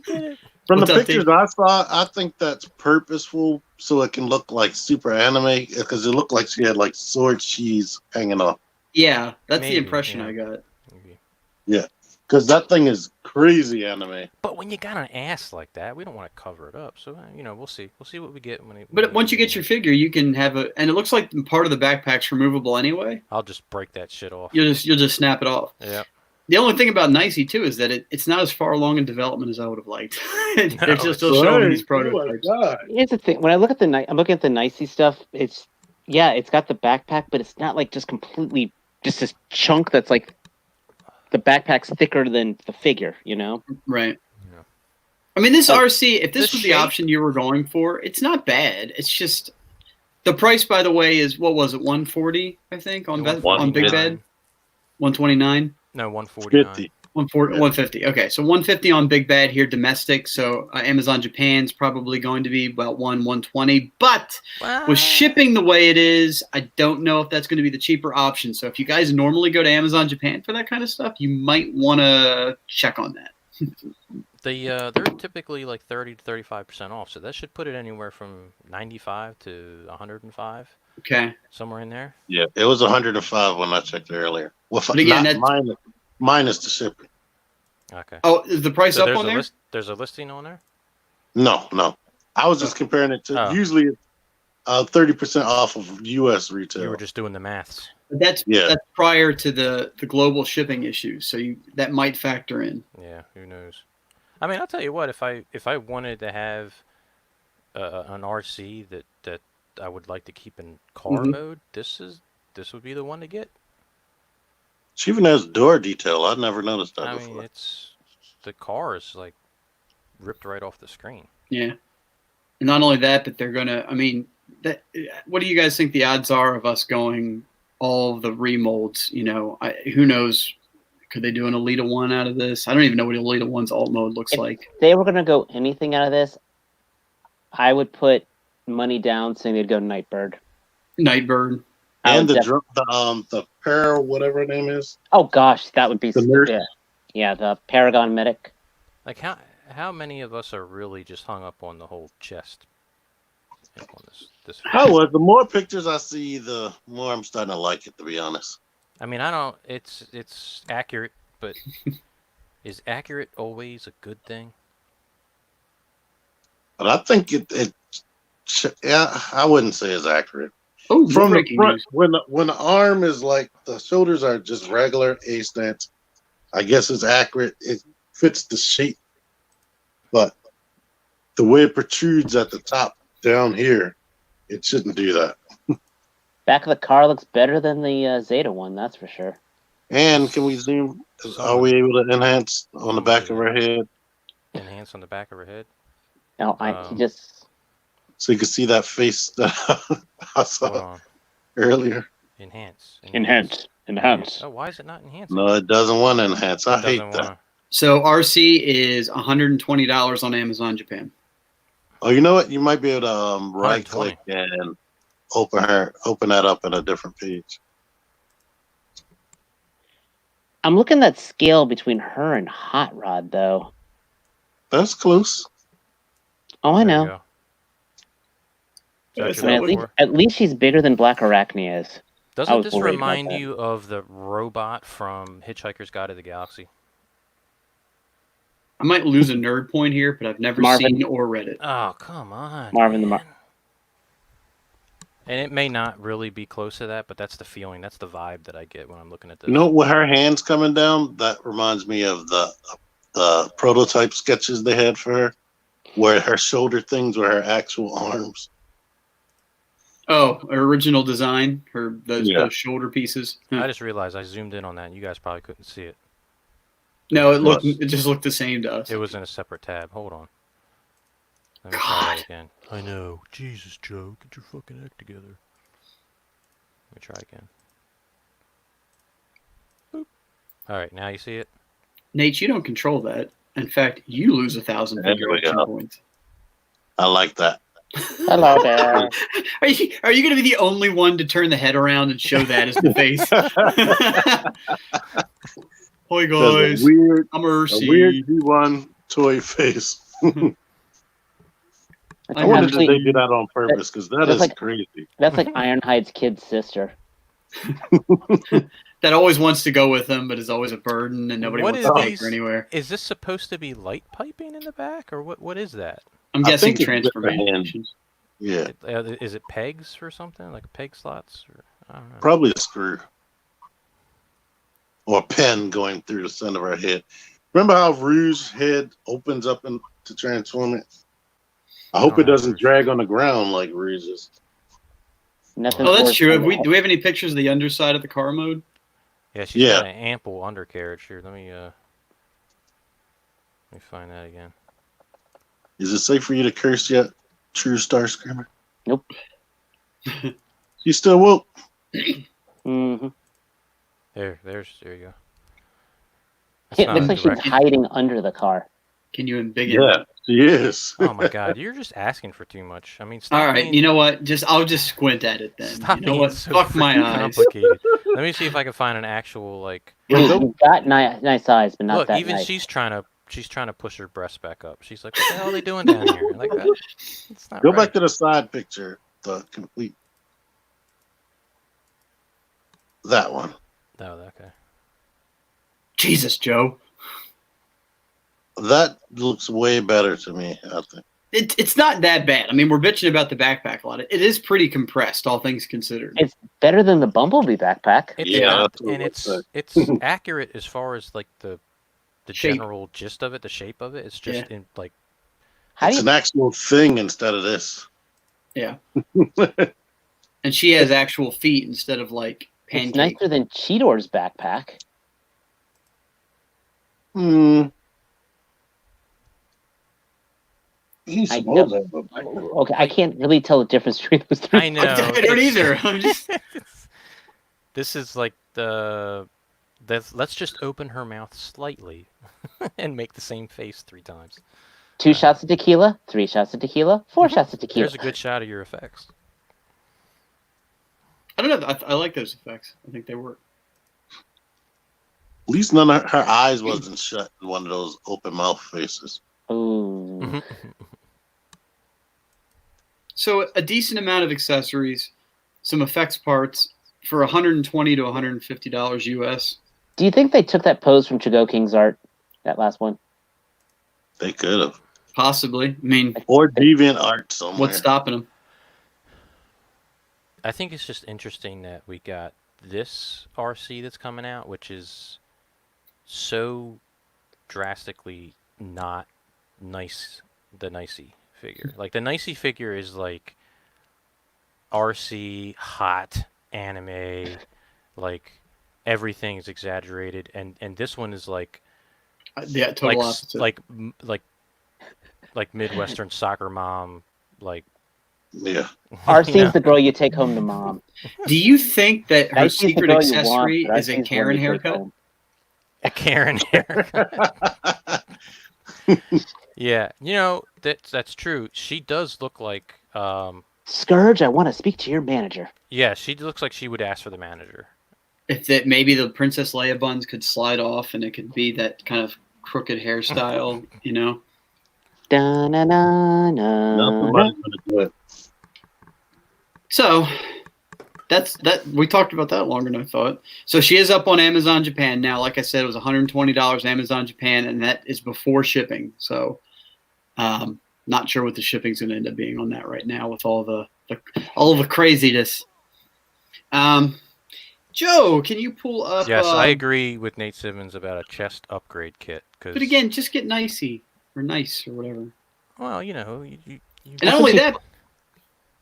did it. From the pictures I saw, I think that's purposeful so it can look like super anime because it looked like she had like sword sheaths hanging off. Yeah, that's the impression I got. Maybe. Yeah, because that thing is crazy anime. But when you got an ass like that, we don't want to cover it up. So we'll see. We'll see what we get But once you get your figure, you can have and it looks like part of the backpack's removable anyway. I'll just break that shit off. You'll just snap it off. Yeah. The only thing about Nicey too is that it's not as far along in development as I would have liked. They're just still showing these prototypes. Here's the thing: when I'm looking at the Nicey stuff, it's got the backpack, but it's not like just completely just this chunk that's like the backpack's thicker than the figure, you know? Right. Yeah. I mean, this RC, if this was the shape, option you were going for, it's not bad. It's just the price, by the way, is what was it, $140? I think on Big Bed, $129. No, $149. 150. Okay, so 150 on Big Bad here, domestic. So Amazon Japan's probably going to be about 120. But with shipping the way it is, I don't know if that's going to be the cheaper option. So if you guys normally go to Amazon Japan for that kind of stuff, you might want to check on that. They're typically like 30 to 35% off, so that should put it anywhere from 95 to 105. Okay. Somewhere in there. Yeah, it was 105 when I checked earlier. Well, But again, minus the shipping. Okay. Oh, is the price up on there? There's a listing on there? No. I was just comparing it to usually 30% off of U.S. retail. You were just doing the maths. That's prior to the global shipping issues, so that might factor in. Yeah, who knows? I mean, I'll tell you what. If I wanted to have an RC that I would like to keep in car mode, this would be the one to get. She even has door detail. I'd never noticed that before. I mean, the car is like ripped right off the screen. Yeah, and not only that, but they're gonna. I mean, what do you guys think the odds are of us going all the remolds? You know, who knows? Could they do an Elita 1 out of this? I don't even know what Elita 1's alt mode looks like. If they were going to go anything out of this, I would put money down saying they'd go Nightbird. Nightbird. And the Para, whatever her name is. Oh, gosh, that would be... The nurse. Yeah, the Paragon Medic. Like, how many of us are really just hung up on the whole chest? On this The more pictures I see, the more I'm starting to like it, to be honest. I mean, I don't. It's accurate, but is accurate always a good thing? But I think I wouldn't say it's accurate. Oh, from the front, when the arm is like the shoulders are just regular A stance, I guess it's accurate. It fits the shape, but the way it protrudes at the top down here, it shouldn't do that. Back of the car looks better than the Zeta one, that's for sure. And can we zoom? Are we able to enhance on the back of her head? Enhance on the back of her head? No, he just... So you can see that face that I saw earlier. Enhance. Oh, why is it not enhanced? No, it doesn't want to enhance. I hate that. So RC is $120 on Amazon Japan. Oh, you know what? You might be able to right click and open that up in a different page. I'm looking at that scale between her and Hot Rod, though. That's close. Oh, I know. At least she's bigger than Black Arachne is. Doesn't this remind you of the robot from Hitchhiker's Guide to the Galaxy? I might lose a nerd point here, but I've never seen or read it. Oh, come on. Marvin man. And it may not really be close to that, but that's the feeling. That's the vibe that I get when I'm looking at this. You know, with her hands coming down, that reminds me of the prototype sketches they had for her, where her shoulder things were her actual arms. Oh, original design, those shoulder pieces. I just realized I zoomed in on that, and you guys probably couldn't see it. No, it just looked the same to us. It was in a separate tab. Hold on. Let me try that again. I know. Jesus, Joe, get your fucking act together. Let me try again. Boop. All right, now you see it. Nate, you don't control that. In fact, you lose 1,000 figure points. I like that. Hello there. Are you going to be the only one to turn the head around and show that as the face? Hi guys, I'm Ursi. A weird D1 toy face. I wonder if they do that on purpose, because that is crazy. That's like Ironhide's kid sister. That always wants to go with him, but is always a burden, and nobody wants to take her anywhere. Is this supposed to be light piping in the back, or what is that? I'm guessing transformation. Yeah. Is it pegs or something, like peg slots? Or, I don't know. Probably a screw. Or a pen going through the center of her head. Remember how Rue's head opens up to transform it? I hope it doesn't drag on the ground like Rue's. Oh, that's true. Do we have any pictures of the underside of the car mode? Yeah, she's got an ample undercarriage here. Let me find that again. Is it safe for you to curse yet, TruStarscreamer? Nope. You still woke? Mm-hmm. There you go. That's It not looks a like she's direction. hiding under the car. Can you embiggen? Yeah, she is. Oh my god, you're just asking for too much. I mean, stop All right, being, you know what? I'll just squint at it then. stop You know being what? so Fuck my freaking eyes. complicated. Let me see if I can find an actual like. I mean, Nope. you've got nice eyes, but not Look, that even nice. she's trying to push her breast back up. She's like, "What the hell are they doing down here?" Like that. It's not Go right. back to the side picture, the complete. That one. Oh, okay. Jesus, Joe. That looks way better to me, I think. It's not that bad. I mean, we're bitching about the backpack a lot. It is pretty compressed, all things considered. It's better than the Bumblebee backpack. It's Yeah, not, that's what and I it's said. it's accurate as far as like the Shape. general gist of it, the shape of it. It's just in like How do It's you? an actual thing instead of this. Yeah. And she has actual feet instead of like It's pancakes. nicer than Cheetor's backpack. Hmm. He's I supposed know. to have a backpack. Okay, I can't really tell the difference between those three. I know. I don't either. I'm just This is like let's just open her mouth slightly and make the same face 3 times. 2 shots of tequila, 3 shots of tequila, 4 shots of tequila. There's a good shot of your effects. I don't know. I like those effects. I think they work. At least none of her eyes wasn't shut in one of those open mouth faces. Ooh. So a decent amount of accessories, some effects parts for $120 to $150 US. Do you think they took that pose from Chigo King's art? That last one? They could have. Possibly. I mean, Or deviant art somewhere. what's stopping them? I think it's just interesting that we got this RC that's coming out, which is so drastically not nice. The Nicey figure, like the Nicey figure, is like RC hot anime, like everything is exaggerated, and this one is like Yeah, total opposite. like Midwestern soccer mom, like Yeah. RC's you know, the girl you take home to mom. Do you think that her Nicey's the secret girl you want, accessory but is a RC's the one Karen you take haircut? home. a Karen haircut. Yeah, you know that's true. She does look like Scourge, I want to speak to your manager. yeah, she looks like she would ask for the manager. If that maybe the Princess Leia buns could slide off and it could be that kind of crooked hairstyle, you know? Da na na na. Now somebody's gonna do it. So that we talked about that longer than I thought. So she is up on Amazon Japan now. Like I said, it was $120 Amazon Japan, and that is before shipping. So not sure what the shipping's going to end up being on that right now with all the craziness. Joe, can you pull up? Yes, I agree with Nate Simmons about a chest upgrade kit. Cause, But again, just get nicey or nice or whatever. well, you know, you And not only that,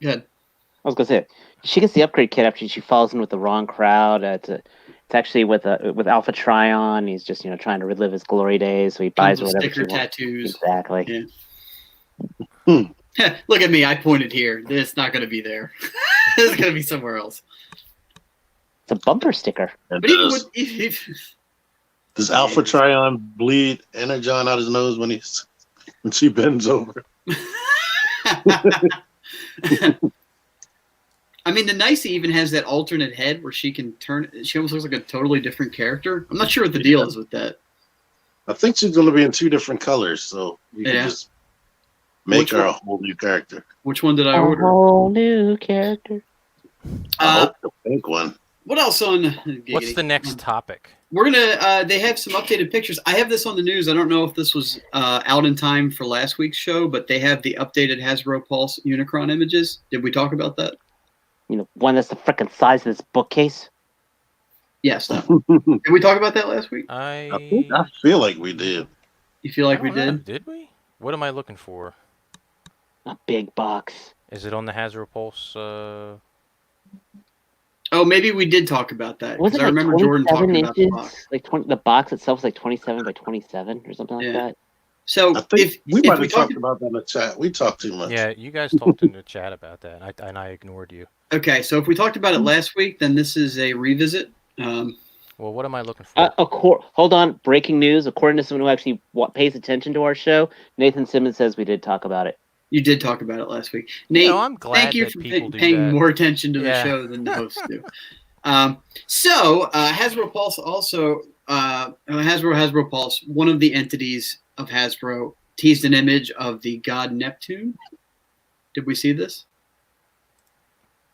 good. I was gonna say, she gets the upgrade kit after she falls in with the wrong crowd. It's actually with Alpha Trion. He's just trying to relive his glory days, so he buys Comes her with whatever she sticker wants. tattoos. Exactly. Yeah. Look at me. I pointed here. It's not going to be there. It's going to be somewhere else. It's a bumper sticker. And But even with, does Alpha Trion bleed energon out his nose when she bends over? I mean, the Nicey even has that alternate head where she can turn. She almost looks like a totally different character. I'm not sure what the deal is with that. I think she's going to be in 2 different colors, so you Yeah. can just make Which her a one? whole new character. Which one did I A order? whole new character. I hope the pink one. What else on? what's the next topic? We're gonna. They have some updated pictures. I have this on the news. I don't know if this was out in time for last week's show, but they have the updated Hasbro Pulse Unicron images. Did we talk about that? One that's the frickin' size of this bookcase. Yes. No. Did we talk about that last week? I feel like we did. You feel like I we don't know, did? Did we? What am I looking for? A big box. Is it on the Hasbro Pulse? Oh, maybe we did talk about that. Was Because it I like remember Jordan 27 talking about the inches? box. Like 20, the box itself was like 27 by 27 or something like Yeah. that. So I think if we if might we have talked talked about that in the chat. We talked too much. Yeah, you guys talked in the chat about that, and I ignored you. okay, so if we talked about it last week, then this is a revisit. Well, what am I looking for? Hold on. Breaking news. According to someone who actually pays attention to our show, Nathan Simmons says we did talk about it. You did talk about it last week. Nate, I'm glad thank you that for people do paying that. more attention to the Yeah. show than the hosts do. Hasbro Pulse also, Hasbro Pulse, one of the entities of Hasbro, teased an image of the god Neptune. Did we see this?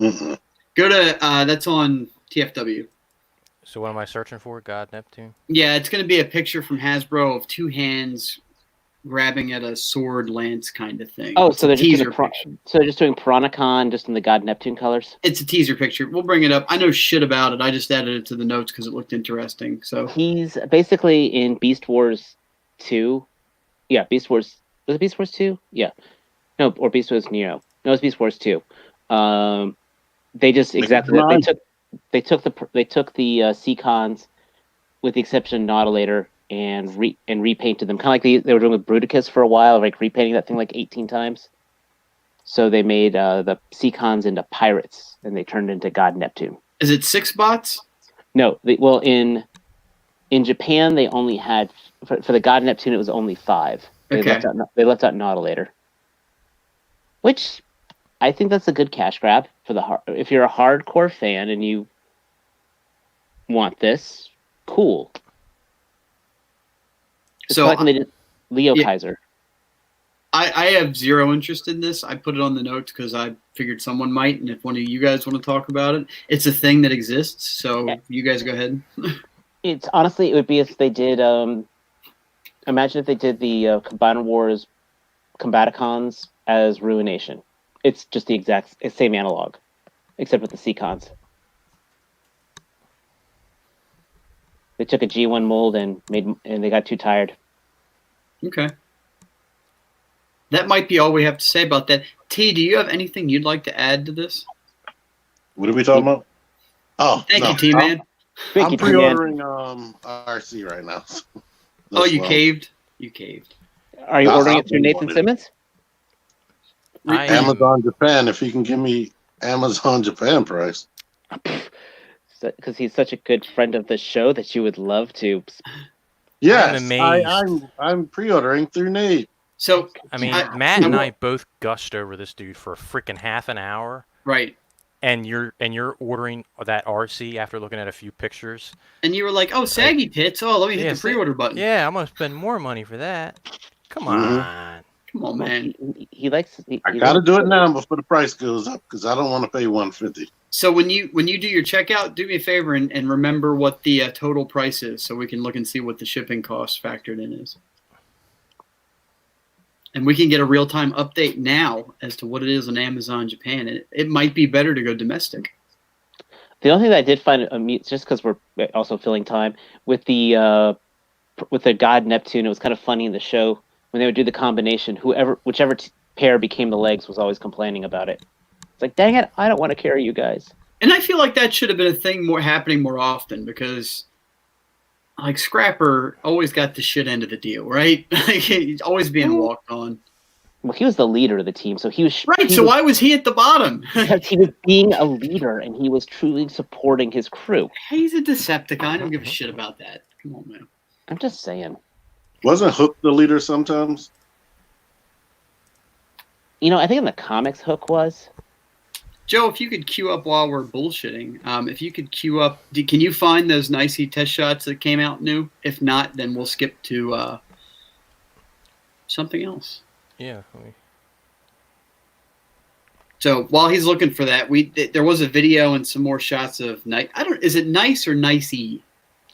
Mm-mm. Go to, that's on TFW. So what am I searching for? God Neptune? Yeah, it's going to be a picture from Hasbro of two hands grabbing at a sword lance kind of thing. Oh, It's so a they're just teaser doing picture. so they're just doing Piranacon just in the God Neptune colors. It's a teaser picture. We'll bring it up. I know shit about it. I just added it to the notes because it looked interesting. So He's basically in Beast Wars 2. Yeah, Beast Wars. Was it Beast Wars 2? Yeah. No, or Beast Wars Neo. No, it's Beast Wars 2. They just exactly they took the Seacons with the exception of Nautilator and repainted them, kind of like they were doing with Bruticus for a while, like repainting that thing like 18 times. So they made the Seacons into pirates, and they turned into God Neptune. is it 6 bots? No, in Japan they only had for the God Neptune it was only 5. They left out Nautilator, which I think that's a good cash grab for if you're a hardcore fan and you want this, cool. It's So like when they did Leo yeah. Kaiser. I have zero interest in this. I put it on the notes because I figured someone might, and if one of you guys want to talk about it, it's a thing that exists. So you guys go ahead. It's honestly, it would be if they did. Imagine if they did the Combiner Wars Combaticons as Ruination. It's just the exact same analog, except with the Seacons. They took a G1 mold and they got too tired. Okay. That might be all we have to say about that. T, do you have anything you'd like to add to this? What are we talking about? Oh, Thank no. you, T-Man. I'm pre-ordering RC right now. Oh, you caved? You caved. Are you ordering it through I'll Nathan Simmons? Amazon Japan, if you can give me Amazon Japan price. Because he's such a good friend of the show that you would love to. Yes, I'm amazed. I'm pre-ordering through Nate. So I mean, Matt and I both gushed over this dude for a freaking half an hour. Right. And you're ordering that RC after looking at a few pictures. And you were like, "Oh, saggy pits! Oh, let me hit the pre-order button." Yeah, I'm gonna spend more money for that. Come on, come on, man. He likes. I gotta do it now before the price goes up because I don't want to pay $150. So when you do your checkout, do me a favor and remember what the total price is, so we can look and see what the shipping cost factored in is. And we can get a real-time update now as to what it is on Amazon Japan. It might be better to go domestic. The only thing that I did find just because we're also filling time with the God Neptune, it was kind of funny in the show when they would do the combination. Whichever pair became the legs was always complaining about it. It's like, dang it, I don't want to carry you guys. And I feel like that should have been a thing happening more often because, like, Scrapper always got the shit end of the deal, right? He's always being walked on. Well, he was the leader of the team, so he was right. So why was he at the bottom? Because he was being a leader and he was truly supporting his crew. He's a Decepticon. I don't give a shit about that. Come on, man. I'm just saying. Wasn't Hook the leader sometimes? I think in the comics, Hook was. Joe, if you could queue up while we're bullshitting, if you could queue up, can you find those nicey test shots that came out new? If not, then we'll skip to something else. Yeah. So while he's looking for that, there was a video and some more shots of nice. Is it nice or nicey?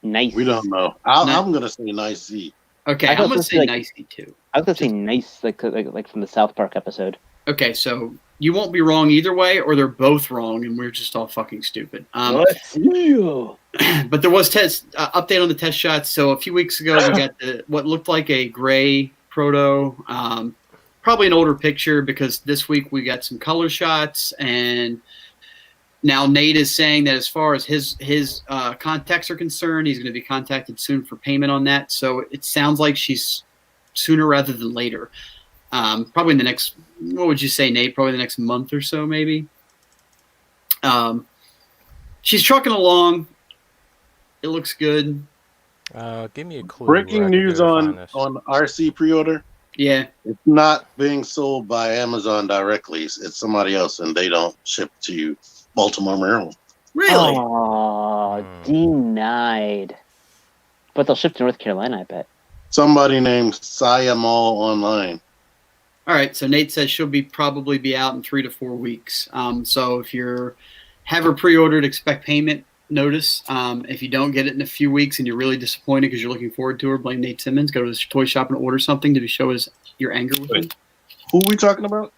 Nice. We don't know. I'm gonna say nicey. Okay, I'm gonna say nicey too. I was gonna say nice, like from the South Park episode. Okay, so you won't be wrong either way, or they're both wrong, and we're just all fucking stupid. But there was update on the test shots. So a few weeks ago, we got what looked like a gray proto, probably an older picture because this week we got some color shots, and now Nate is saying that as far as his contacts are concerned, he's going to be contacted soon for payment on that. So it sounds like she's sooner rather than later. Probably in the next, what would you say, Nate? Probably the next month or so, maybe. She's trucking along. It looks good. Give me a clue. Breaking where I could news go find on this. RC pre-order. Yeah. It's not being sold by Amazon directly. It's somebody else, and they don't ship to Baltimore, Maryland. Really? Oh, denied. But they'll ship to North Carolina, I bet. Somebody named Saya Mall Online. All right. So Nate says she'll probably be out in 3 to 4 weeks. So if you're have her pre-ordered, expect payment notice. If you don't get it in a few weeks and you're really disappointed because you're looking forward to her, blame Nate Simmons. Go to his toy shop and order something to show your anger with him. Who we talking about?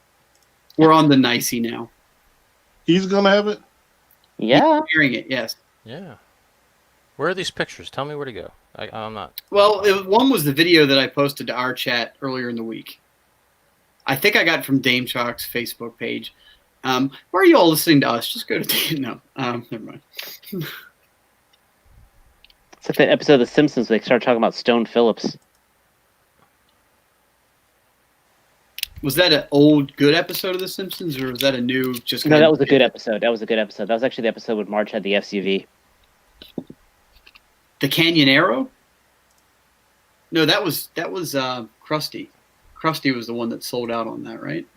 We're on the Nicey now. He's gonna have it. Yeah. He's hearing it, yes. Yeah. Where are these pictures? Tell me where to go. I'm not. Well, one was the video that I posted to our chat earlier in the week. I think I got it from Dame Shock's Facebook page. Why are you all listening to us? Just go to no. Never mind. It's like that episode of The Simpsons where they started talking about Stone Phillips. Was that an old good episode of The Simpsons, or was that a new just? No, that was a good episode. That was a good episode. That was actually the episode when Marge had the SUV. The Canyon Arrow? No, that was Krusty. Krusty was the one that sold out on that, right?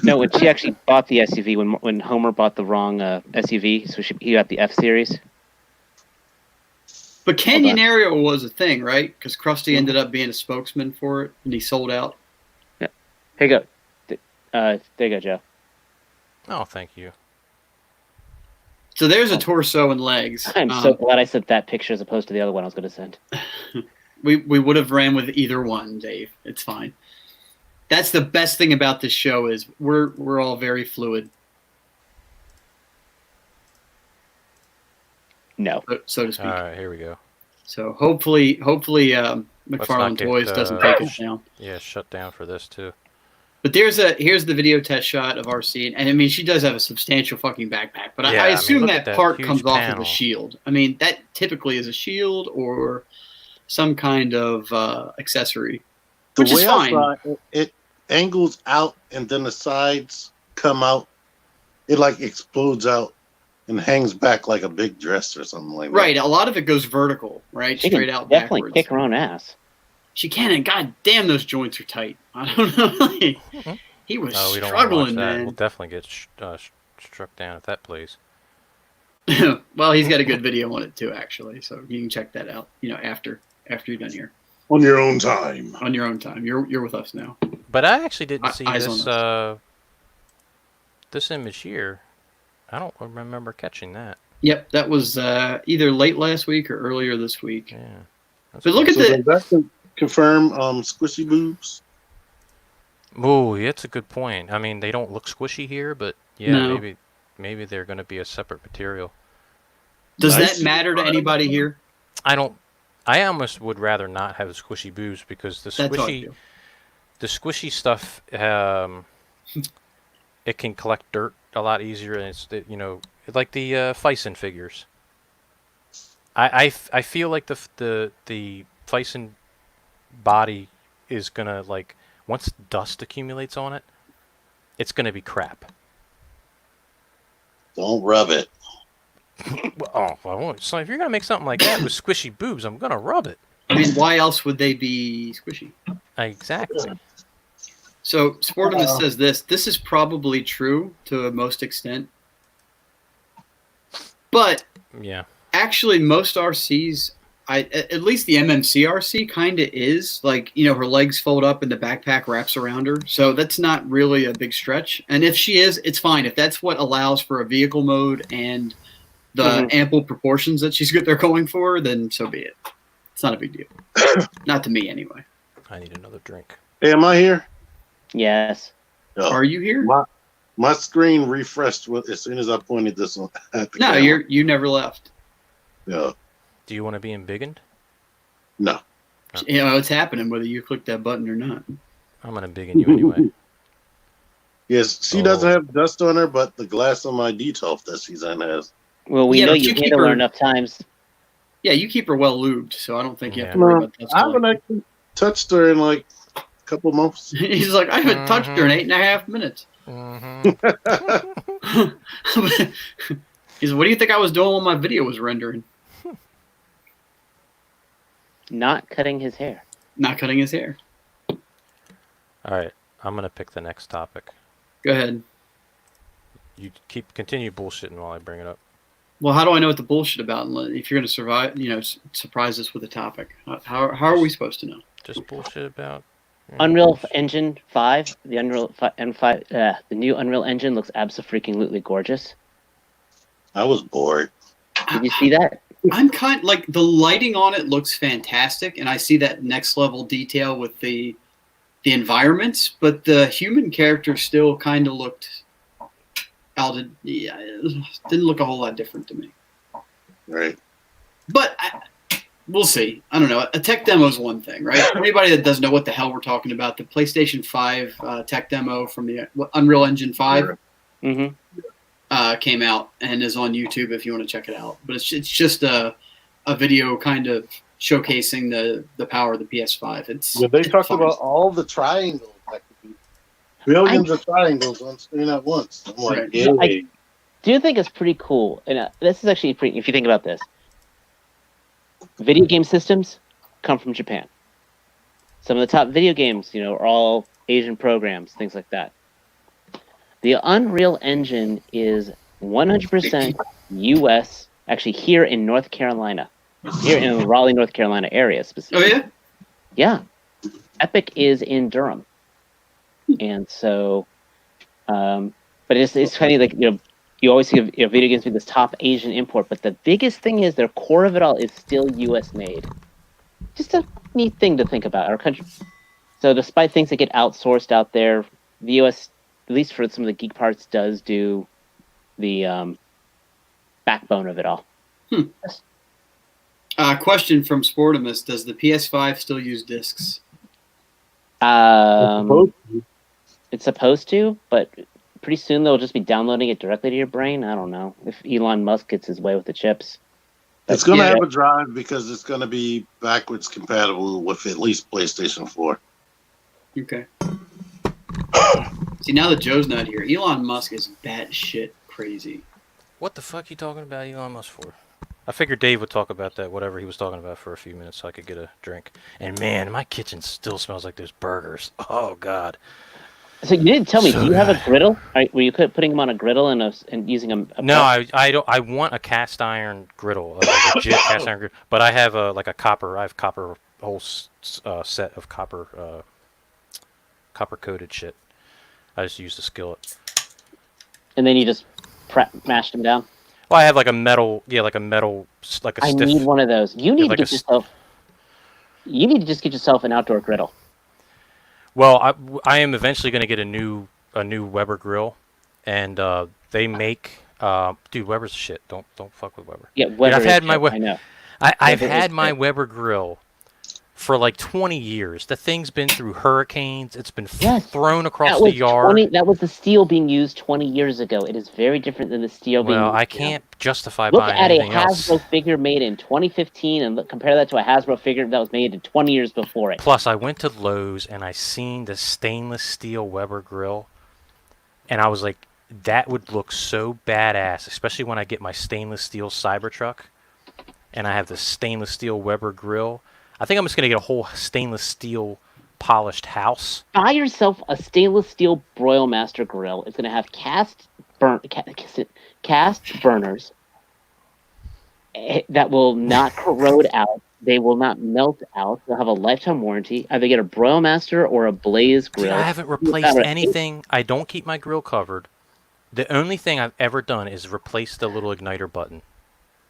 No, when she actually bought the SUV, when Homer bought the wrong SUV, so he got the F series. But Canyon Arrow was a thing, right? Because Krusty ended up being a spokesman for it, and he sold out. Yeah. Here you go. There you go, Joe. Oh, thank you. So there's a torso and legs. I'm so glad I sent that picture as opposed to the other one I was going to send. We would have ran with either one, Dave. It's fine. That's the best thing about this show is we're all very fluid. No. So to speak. All right, here we go. So hopefully McFarlane get, Toys doesn't take us down. Yeah, shut down for this too. But here's the video test shot of RC, and I mean she does have a substantial fucking backpack, but Yeah, I assume look at that that part huge comes off of panel. the shield. I mean that typically is a shield or some kind of accessory, which is fine. It angles out, and then the sides come out. It like explodes out and hangs back like a big dress or something like that. Right, a lot of it goes vertical, right, She straight can out definitely backwards. kick her own ass. She can, and god damn, those joints are tight. I don't know. He was Oh, we don't want to watch struggling, that. man. We'll definitely get struck down if that plays. Well, he's got a good video on it too, actually, so you can check that out. After you're done here On your own time. on your own time. You're with us now. But I actually didn't see Eyes on this this image here. I don't remember catching that. Yep, that was either late last week or earlier this week. Yeah. That's But look at So the does that confirm squishy boobs? Oh, yeah, that's a good point. I mean, they don't look squishy here, but yeah, No. maybe they're going to be a separate material. Does Nice. that matter to anybody here? I almost would rather not have squishy boobs because the That's how I squishy feel. the squishy stuff it can collect dirt a lot easier, and it's like the Fison figures. I feel like the Fison body is gonna, like, once dust accumulates on it, it's gonna be crap. Don't rub it. So if you're gonna make something like that with squishy boobs, I'm gonna rub it. I mean, why else would they be squishy? Exactly. So Sportimus says this is probably true to most extent. But Yeah. actually most RCs, at least the MMC RC kind of is, like, her legs fold up and the backpack wraps around her. So that's not really a big stretch. And if she is, it's fine. If that's what allows for a vehicle mode and the ample proportions that they're going for, then so be it. It's not a big deal. Not to me, anyway. I need another drink. Hey, am I here? Yes. No. Are you here? My screen refreshed as soon as I pointed this one at the No, camera. you never left. Yeah. Do you want to be embiggened? No. It's happening whether you click that button or not. I'm gonna embiggen you anyway. Yes, she doesn't have dust on her, but the glass on my detolf that she's on has. Well, we Yeah, know but you you keep handle her her- enough times. Yeah, you keep her well lubed, so I don't think you have to Yeah. worry about that. I haven't actually touched her in like a couple months. He's like, I haven't touched her in 8.5 minutes. Mm-hmm. He's like, what do you think I was doing when my video was rendering? Not cutting his hair. Not cutting his hair. All right, I'm gonna pick the next topic. Go ahead. You continue bullshitting while I bring it up. Well, how do I know what the bullshit about? If you're going to surprise us with a topic, how are we supposed to know? Just bullshit about Unreal Engine 5, the the new Unreal Engine looks abso-freaking-lutely gorgeous. I was bored. Did you see that? I'm kind like the lighting on it looks fantastic, and I see that next level detail with the environments, but the human character still kind of looked it didn't look a whole lot different to me. Right. But we'll see. I don't know. A tech demo is one thing, right? Anybody that doesn't know what the hell we're talking about, the PlayStation 5 tech demo from the Unreal Engine 5 came out and is on YouTube if you want to check it out. But it's just a video kind of showcasing the power of the PS5. They talked about all the triangles. That could be billions of triangles on screen at once. I'm like, Right. yeah. I do think it's pretty cool. And this is actually pretty, if you think about this. Video game systems come from Japan. Some of the top video games, are all Asian programs, things like that. The Unreal Engine is 100% U.S., actually here in North Carolina. Here in the Raleigh, North Carolina area specifically. Oh, Yeah. yeah? Epic is in Durham. And so, but it's funny, like, you always see video games with this top Asian import, but the biggest thing is their core of it all is still U.S. made. Just a neat thing to think about. Our country. So despite things that get outsourced out there, the U.S., at least for some of the geek parts, does do the backbone of it all. Question from Sportimus: does the PS5 still use discs? It's supposed to, but pretty soon they'll just be downloading it directly to your brain. I don't know if Elon Musk gets his way with the chips. It's going to have a drive because it's going to be backwards compatible with at least PlayStation 4. Okay. See, now that Joe's not here, Elon Musk is batshit crazy. What the fuck you talking about Elon Musk for? I figured Dave would talk about that, whatever he was talking about, for a few minutes so I could get a drink. And man, my kitchen still smells like those burgers. Oh, God. So you didn't tell me, So do you have a good. griddle? Were you putting them on a griddle and using a No, I don't. I want a cast iron griddle, a legit cast iron griddle. But I have I have copper, whole set of copper coated shit. I just use the skillet. And then you just mashed them down? Well, I have like a metal, like a stiff. I need one of those. You need to get yourself. You need to just get yourself an outdoor griddle. Well, I am eventually going to get a new Weber grill, and they make dude, Weber's shit. Don't fuck with Weber. Yeah, Weber. I've had my I know. I've had my Weber grill for like 20 years. The thing's been through hurricanes. It's been thrown across the yard. That was the steel being used 20 years ago. It is very different than the steel being used. Well, I can't justify look buying at anything a else. Hasbro figure made in 2015 and compare that to a Hasbro figure that was made in 20 years before it. Plus, I went to Lowe's and I seen the stainless steel Weber grill, and I was like, that would look so badass, especially when I get my stainless steel Cybertruck, and I have the stainless steel Weber grill. I think I'm just gonna get a whole stainless steel polished house. Buy yourself a stainless steel Broilmaster grill. It's going to have cast burners that will not corrode out. They will not melt out. They'll have a lifetime warranty. Either get a Broilmaster or a Blaze grill. Dude, I haven't replaced anything. I don't keep my grill covered. The only thing I've ever done is replace the little igniter button.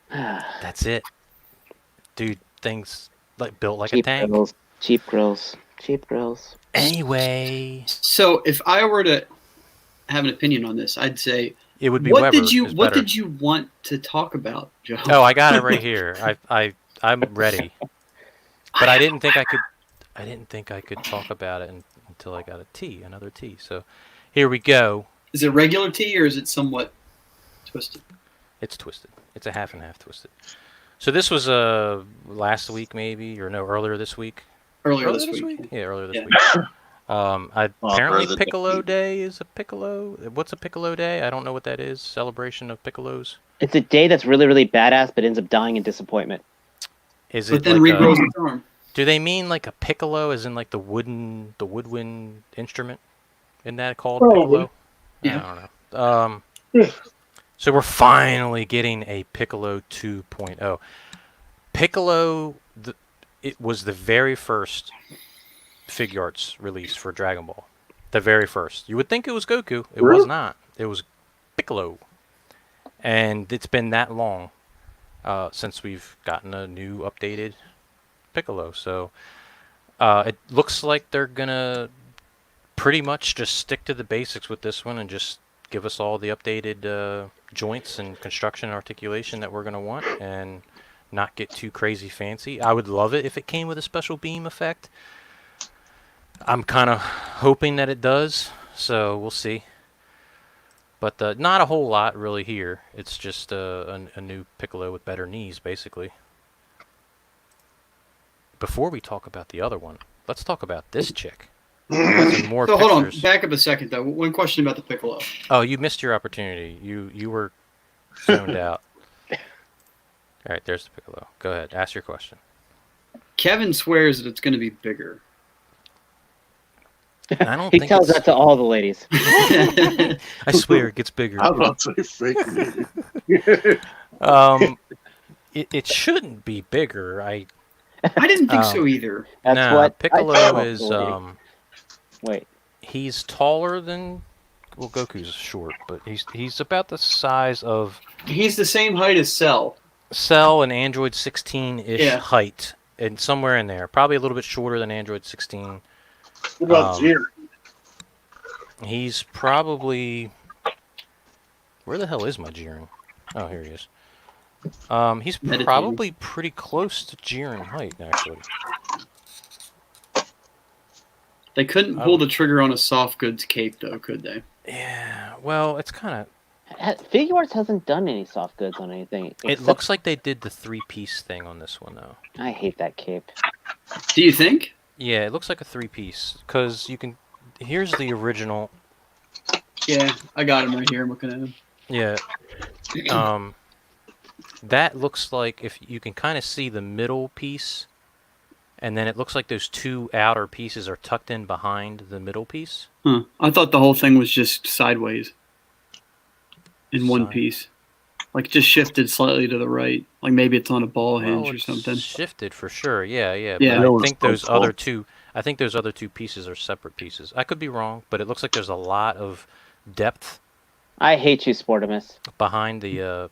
That's it. Dude, things built like a tank. Cheap grills. Anyway, so if I were to have an opinion on this, I'd say it would be what Weber. What did you want to talk about, Joe? Oh, I got it right here. I'm ready. But I didn't think I could talk about it until I got another tea. So here we go. Is it regular tea or is it somewhat twisted? It's twisted. It's a half and half twisted. So this was last week maybe, or no, earlier this week. Earlier this week. Yeah, earlier this week. Apparently Piccolo Day is a Piccolo. What's a Piccolo Day? I don't know what that is. Celebration of Piccolos. It's a day that's really, really badass, but ends up dying in disappointment. Is But it then like regrows its arm. do they mean like a piccolo, as in like the woodwind instrument? Isn't that called piccolo? Yeah. I don't know. So we're finally getting a Piccolo 2.0. Piccolo, it was the very first figure arts release for Dragon Ball. The very first. You would think it was Goku. It was not. It was Piccolo. And it's been that long since we've gotten a new updated Piccolo. So it looks like they're going to pretty much just stick to the basics with this one and just give us all the updated joints and construction and articulation that we're going to want and not get too crazy fancy. I would love it if it came with a special beam effect. I'm kind of hoping that it does, so we'll see. But not a whole lot really here. It's just a new Piccolo with better knees, basically. Before we talk about the other one, let's talk about this chick. Some more So pictures. hold on, back up a second though. One question about the Piccolo. Oh, you missed your opportunity. You were zoned out. All right, there's the Piccolo. Go ahead, ask your question. Kevin swears that it's going to be bigger. I don't He think tells it's... that to all the ladies. I swear it gets bigger. I was about to say fake news. It shouldn't be bigger. I didn't think so either. That's nah, what Piccolo I told is the lady. Wait. he's taller than, well, Goku's short, but he's about the size of He's the same height as Cell. Cell and Android 16-ish Yeah. height, and somewhere in there, probably a little bit shorter than Android 16. What about Jerry? He's probably, where the hell is my Jiren? Oh, here he is. He's Meditating. probably pretty close to Jiren height, actually. They couldn't pull the trigger on a soft goods cape, though, could they? Yeah, well, it's kind of... Figure Arts hasn't done any soft goods on anything. It except- looks like they did the 3-piece thing on this one, though. I hate that cape. Do you think? Yeah, it looks like a 3-piece, because you can... Here's the original... Yeah, I got him right here. I'm looking at him. Yeah. That looks like, if you can kind of see the middle piece, and then it looks like those two outer pieces are tucked in behind the middle piece. Huh. I thought the whole thing was just sideways in one Side- piece. Like, just shifted slightly to the right. Like, maybe it's on a ball hinge Well, or it's something. shifted for sure. Yeah. Yeah. But That I was think those so cool. other two... I think those other two pieces are separate pieces. I could be wrong, but it looks like there's a lot of depth I hate you, Sportimus. behind the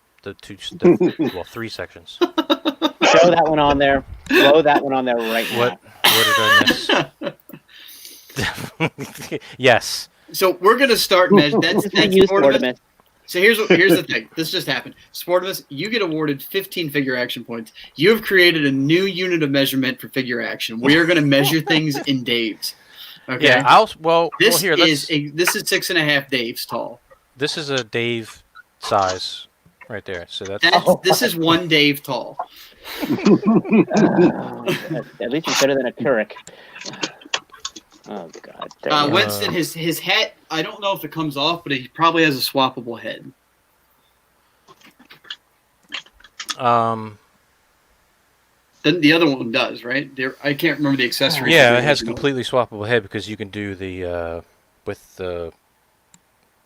well, 3 sections. Throw that one on there. Throw that one on there right now. What did I miss? Yes. So we're gonna start measure. That's You, Sportimus. Sportimus. So here's the thing. This just happened. Sportimus, you get awarded 15 figure action points. You have created a new unit of measurement for figure action. We are going to measure things in Daves. Okay. Yeah. Well, This here. is 6.5 Daves tall. This is a Dave size right there. So that's This is 1 Dave tall. At least it's better than a Keurig. Oh God. damn it. Winston, his head. I don't know if it comes off, but he probably has a swappable head. Then the other one does, right? I can't remember the accessories. yeah. of the It has original. completely swappable head because you can do the with the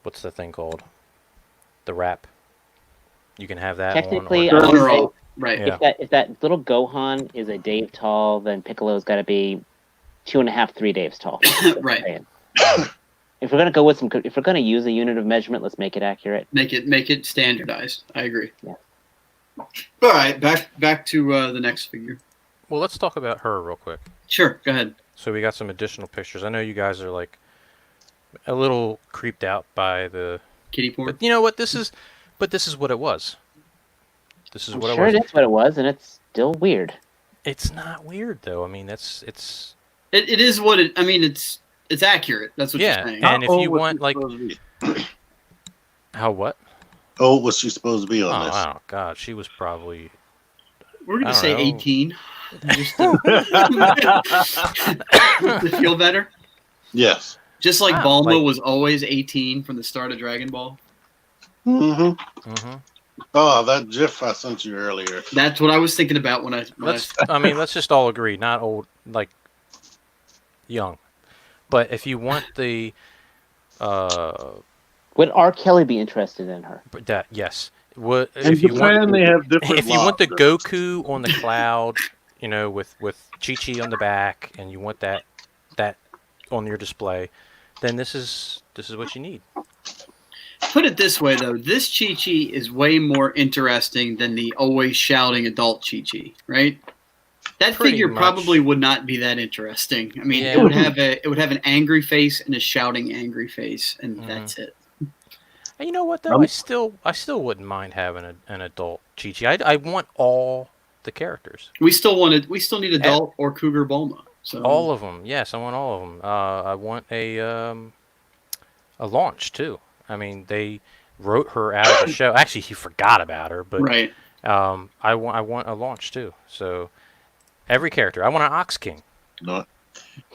what's the thing called, the wrap. You can have that Technically, on. I On would or say off. Right. Yeah. if that little Gohan is a Dave tall, then Piccolo's got to be 2.5, 3 Daves tall. Right. If we're gonna go with if we're gonna use a unit of measurement, let's make it accurate. Make it standardized. I agree. Yeah. All right, back to the next figure. Well, let's talk about her real quick. Sure, go ahead. So we got some additional pictures. I know you guys are like a little creeped out by the. Kitty porn. But you know what? This is what it was. This is I'm what sure it was. it is what it was, and it's still weird. It's not weird though. I mean, it's It is what it. I mean, it's accurate. That's what Yeah, you're saying. and if How you old was want she like supposed to be? how what? How old was she supposed to be on this? Oh God, she was probably We're gonna I say don't know. 18. Just to feel better. Yes. Just like Wow, Bulma like- was always 18 from the start of Dragon Ball. Mm-hmm. Mm-hmm. Oh, that GIF I sent you earlier. That's what I was thinking about when I. Let's just all agree, not old, like young. But if you want the, Would R. Kelly be interested in her? yes. What In if you Japan, want? they have different If you want the laws. Goku on the cloud, with Chi-Chi on the back, and you want that on your display, then this is what you need. Put it this way, though. This Chi-Chi is way more interesting than the always shouting adult Chi-Chi, right? That Pretty figure much. probably would not be that interesting. I mean, Yeah. it would have an angry face and a shouting angry face, and that's it. And you know what though? I still wouldn't mind having an adult Chi-Chi. I want all the characters. We still need adult or Cougar Bulma. So All of them. Yes, I want all of them. I want a launch too. I mean, they wrote her out of the show. Actually, he forgot about her, but right. I want a launch too. So every character. I want an Ox King. No,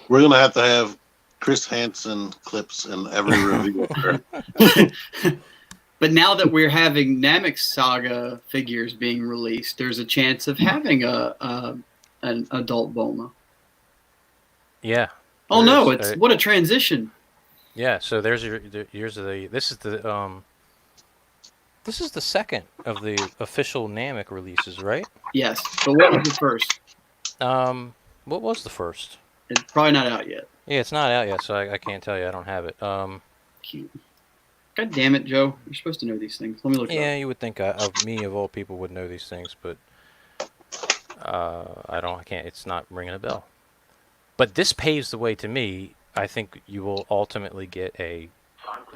we're gonna have to have Chris Hansen clips in every review. But now that we're having Namek Saga figures being released, there's a chance of having an adult Bulma. Yeah. Oh no! It's what a transition. Yeah. So this is the second of the official Namek releases, right? Yes, but what was the first? What was the first? It's probably not out yet. Yeah, it's not out yet, so I can't tell you. I don't have it. Cute. God damn it, Joe! You're supposed to know these things. Let me look. Yeah, you would think of me of all people would know these things, but I don't. I can't. It's not ringing a bell. But this paves the way to me. I think you will ultimately get a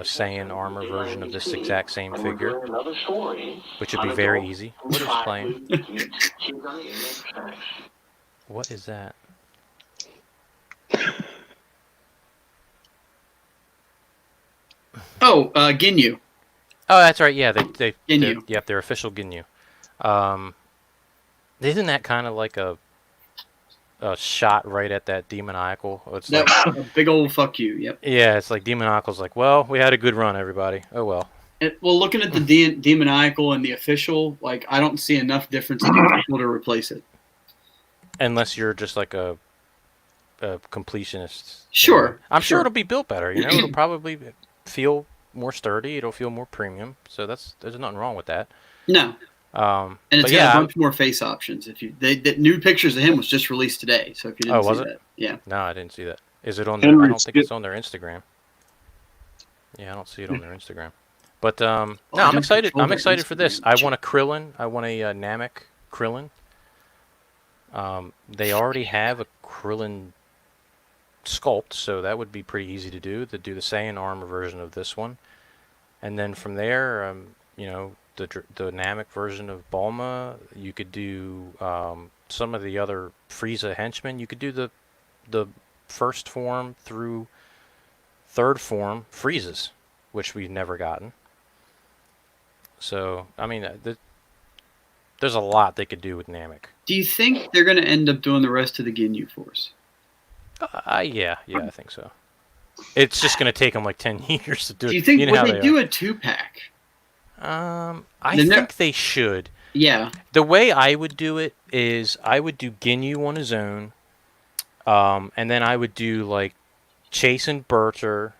Saiyan armor version of this exact same figure, which would be very easy. What is playing? What is that? Oh, Ginyu. Oh, that's right. Yeah, they Ginyu. Yep, they're official Ginyu. Isn't that kind of like a shot right at that demoniacal? It's like, A big old fuck you. Yep. yeah, it's like demoniacal's like, well, we had a good run, everybody. Oh well. Well, looking at the demoniacal and the official, like I don't see enough difference in the official to replace it. Unless you're just like a completionist. Sure. I'm sure it'll be built better. It'll probably feel more sturdy. It'll feel more premium. So there's nothing wrong with that. No. And it's got a bunch more face options. If the new pictures of him was just released today. So if you didn't see that, yeah. No, I didn't see that. Is it on their? I don't think it's on their Instagram. Yeah, I don't see it on their Instagram. But no, I'm excited. I'm excited for this. I want a Krillin. I want a Namek Krillin. They already have a Krillin sculpt, so that would be pretty easy to do. To do the Saiyan armor version of this one, and then from there, the Namek version of Bulma. You could do some of the other Frieza henchmen. You could do the first form through third form Friezas, which we've never gotten. So I mean, there's a lot they could do with Namek. Do you think they're going to end up doing the rest of the Ginyu Force? Yeah, I think so. It's just going to take them like 10 years to do it. Do you think would they do a 2-pack? I think they should. Yeah. The way I would do it is I would do Ginyu on his own, and then I would do like Chase and Berter,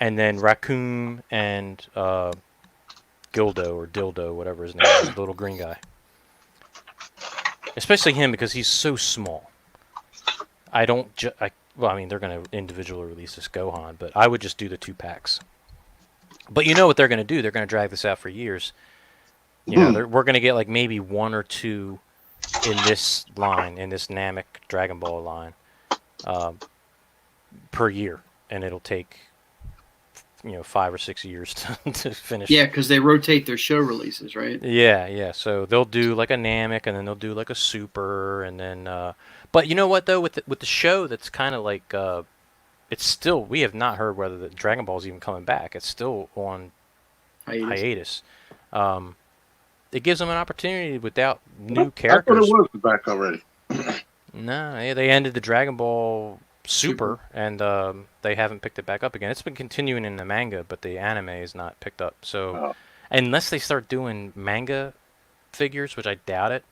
and then Raccoon and Gildo or Dildo, whatever his name is, the little green guy. Especially him because he's so small. I don't. Well, I mean, they're going to individually release this Gohan, but I would just do the 2-packs. But you know what they're going to do? They're going to drag this out for years. We're going to get like maybe 1 or 2 in this line, in this Namek Dragon Ball line, per year, and it'll take 5 or 6 years to finish. Yeah, because they rotate their show releases, right? Yeah. So they'll do like a Namek, and then they'll do like a Super, and then. But you know what though, with the show, that's kind of like it's still, we have not heard whether the Dragon Ball is even coming back. It's still on hiatus. It gives them an opportunity without new characters. I thought it was back already. No, they ended the Dragon Ball Super, and they haven't picked it back up again. It's been continuing in the manga, but the anime is not picked up. So, unless they start doing manga figures, which I doubt it,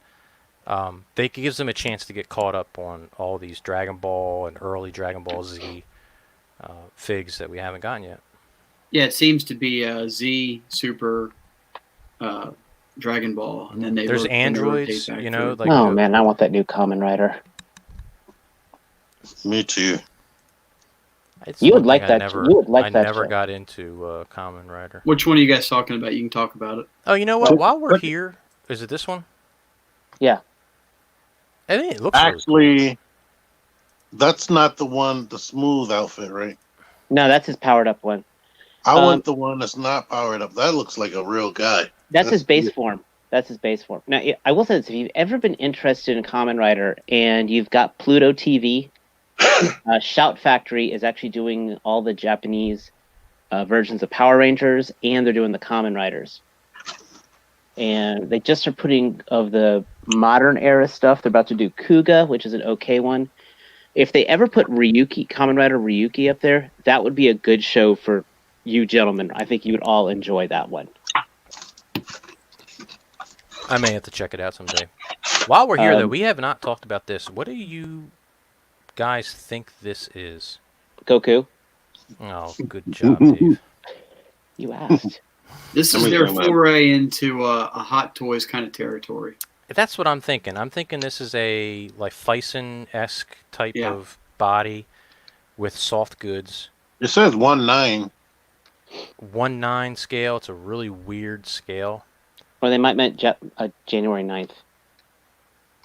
they gives them a chance to get caught up on all these Dragon Ball and early Dragon Ball Z figs that we haven't gotten yet. Yeah, it seems to be Z Super Dragon Ball, and then There's rotate androids, back you know, through. like Oh man, I want that new Kamen Rider. Me too. it's You would one like thing that. You would like I that never show. got into Kamen Rider. Which one are you guys talking about? You can talk about it. Oh, you know what? While we're here, is it this one? Yeah. I think it looks really Actually, that's not the one, the smooth outfit, right? No, that's his powered up one. I want the one that's not powered up. That looks like a real guy. That's his base form. That's his base form. Now, I will say this: if you've ever been interested in Kamen Rider and you've got Pluto TV, Shout Factory is actually doing all the Japanese versions of Power Rangers, and they're doing the Kamen Riders. And they just are putting of the modern era stuff. They're about to do Kuga, which is an okay one. If they ever put Ryuki, Kamen Rider Ryuki up there, that would be a good show for you gentlemen. I think you would all enjoy that one. I may have to check it out someday. While we're here, though, we have not talked about this. What do you guys think this is? Goku, Oh, good job, Dave. you asked. This is their foray into a Hot Toys kind of territory. That's what I'm thinking. I'm thinking this is a like Fison-esque type Yeah. of body with soft goods. It says 1/9. 1/9 scale. It's a really weird scale. Or they might meant January 9th.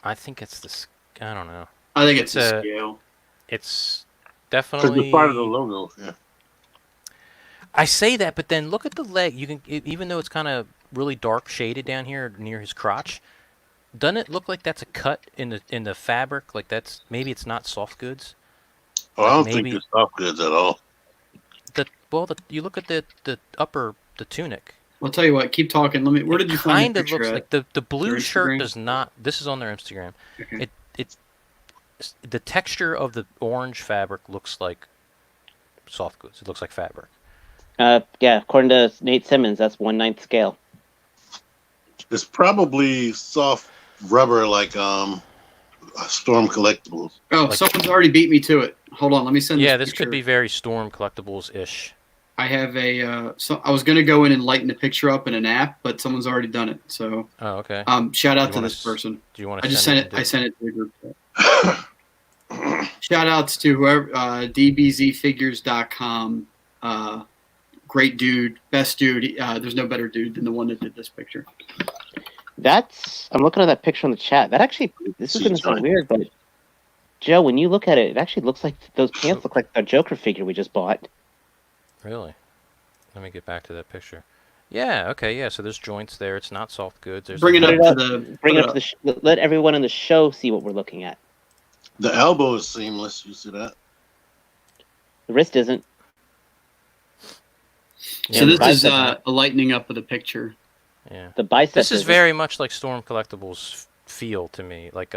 I think it's this. I don't know. I think it's It's a a- scale. It's Because definitely it's part of the logo. Yeah. I say that, but then look at the leg. You can, even though it's kind of really dark shaded down here near his crotch, doesn't it look like that's a cut in the fabric? Like that's maybe it's not soft goods. Oh, I don't Maybe- think it's soft goods at all. You look at the upper the tunic. I'll tell you what. Keep talking. Where did you find Kind the of picture looks at? like the blue Their shirt Instagram? does not. This is on their Instagram. Okay. The texture of the orange fabric looks like soft goods. It looks like fabric. Yeah, according to Nate Simmons, that's 1/9 scale. It's probably soft rubber like Storm Collectibles. Oh, like- someone's already beat me to it. Hold on. Let me send. Yeah, this this could picture. be very Storm Collectibles ish. I have a. So I was gonna go in and lighten the picture up in an app, but someone's already done it. So Oh, okay. shout out You to wanna this person. Do you want I to just sent it. to- I sent it to the group. Shout outs to whoever dbzfigures.com. Great dude, best dude. There's no better dude than the one that did this picture. I'm looking at that picture on the chat. That actually, this is going to sound weird, but Joe, when you look at it, it actually looks like those pants look like the Joker figure we just bought. Really? Let me get back to that picture. Yeah, okay, yeah, so there's joints there. It's not soft goods. There's Bring it Put up it to up. the. Bring put it up to let everyone in the show see what we're looking at. The elbow is seamless. You see that? The wrist isn't. Yeah, So this the is bicep- a lightening up of the picture. Yeah. The bicep. This is isn't. very much like Storm Collectibles feel to me. Like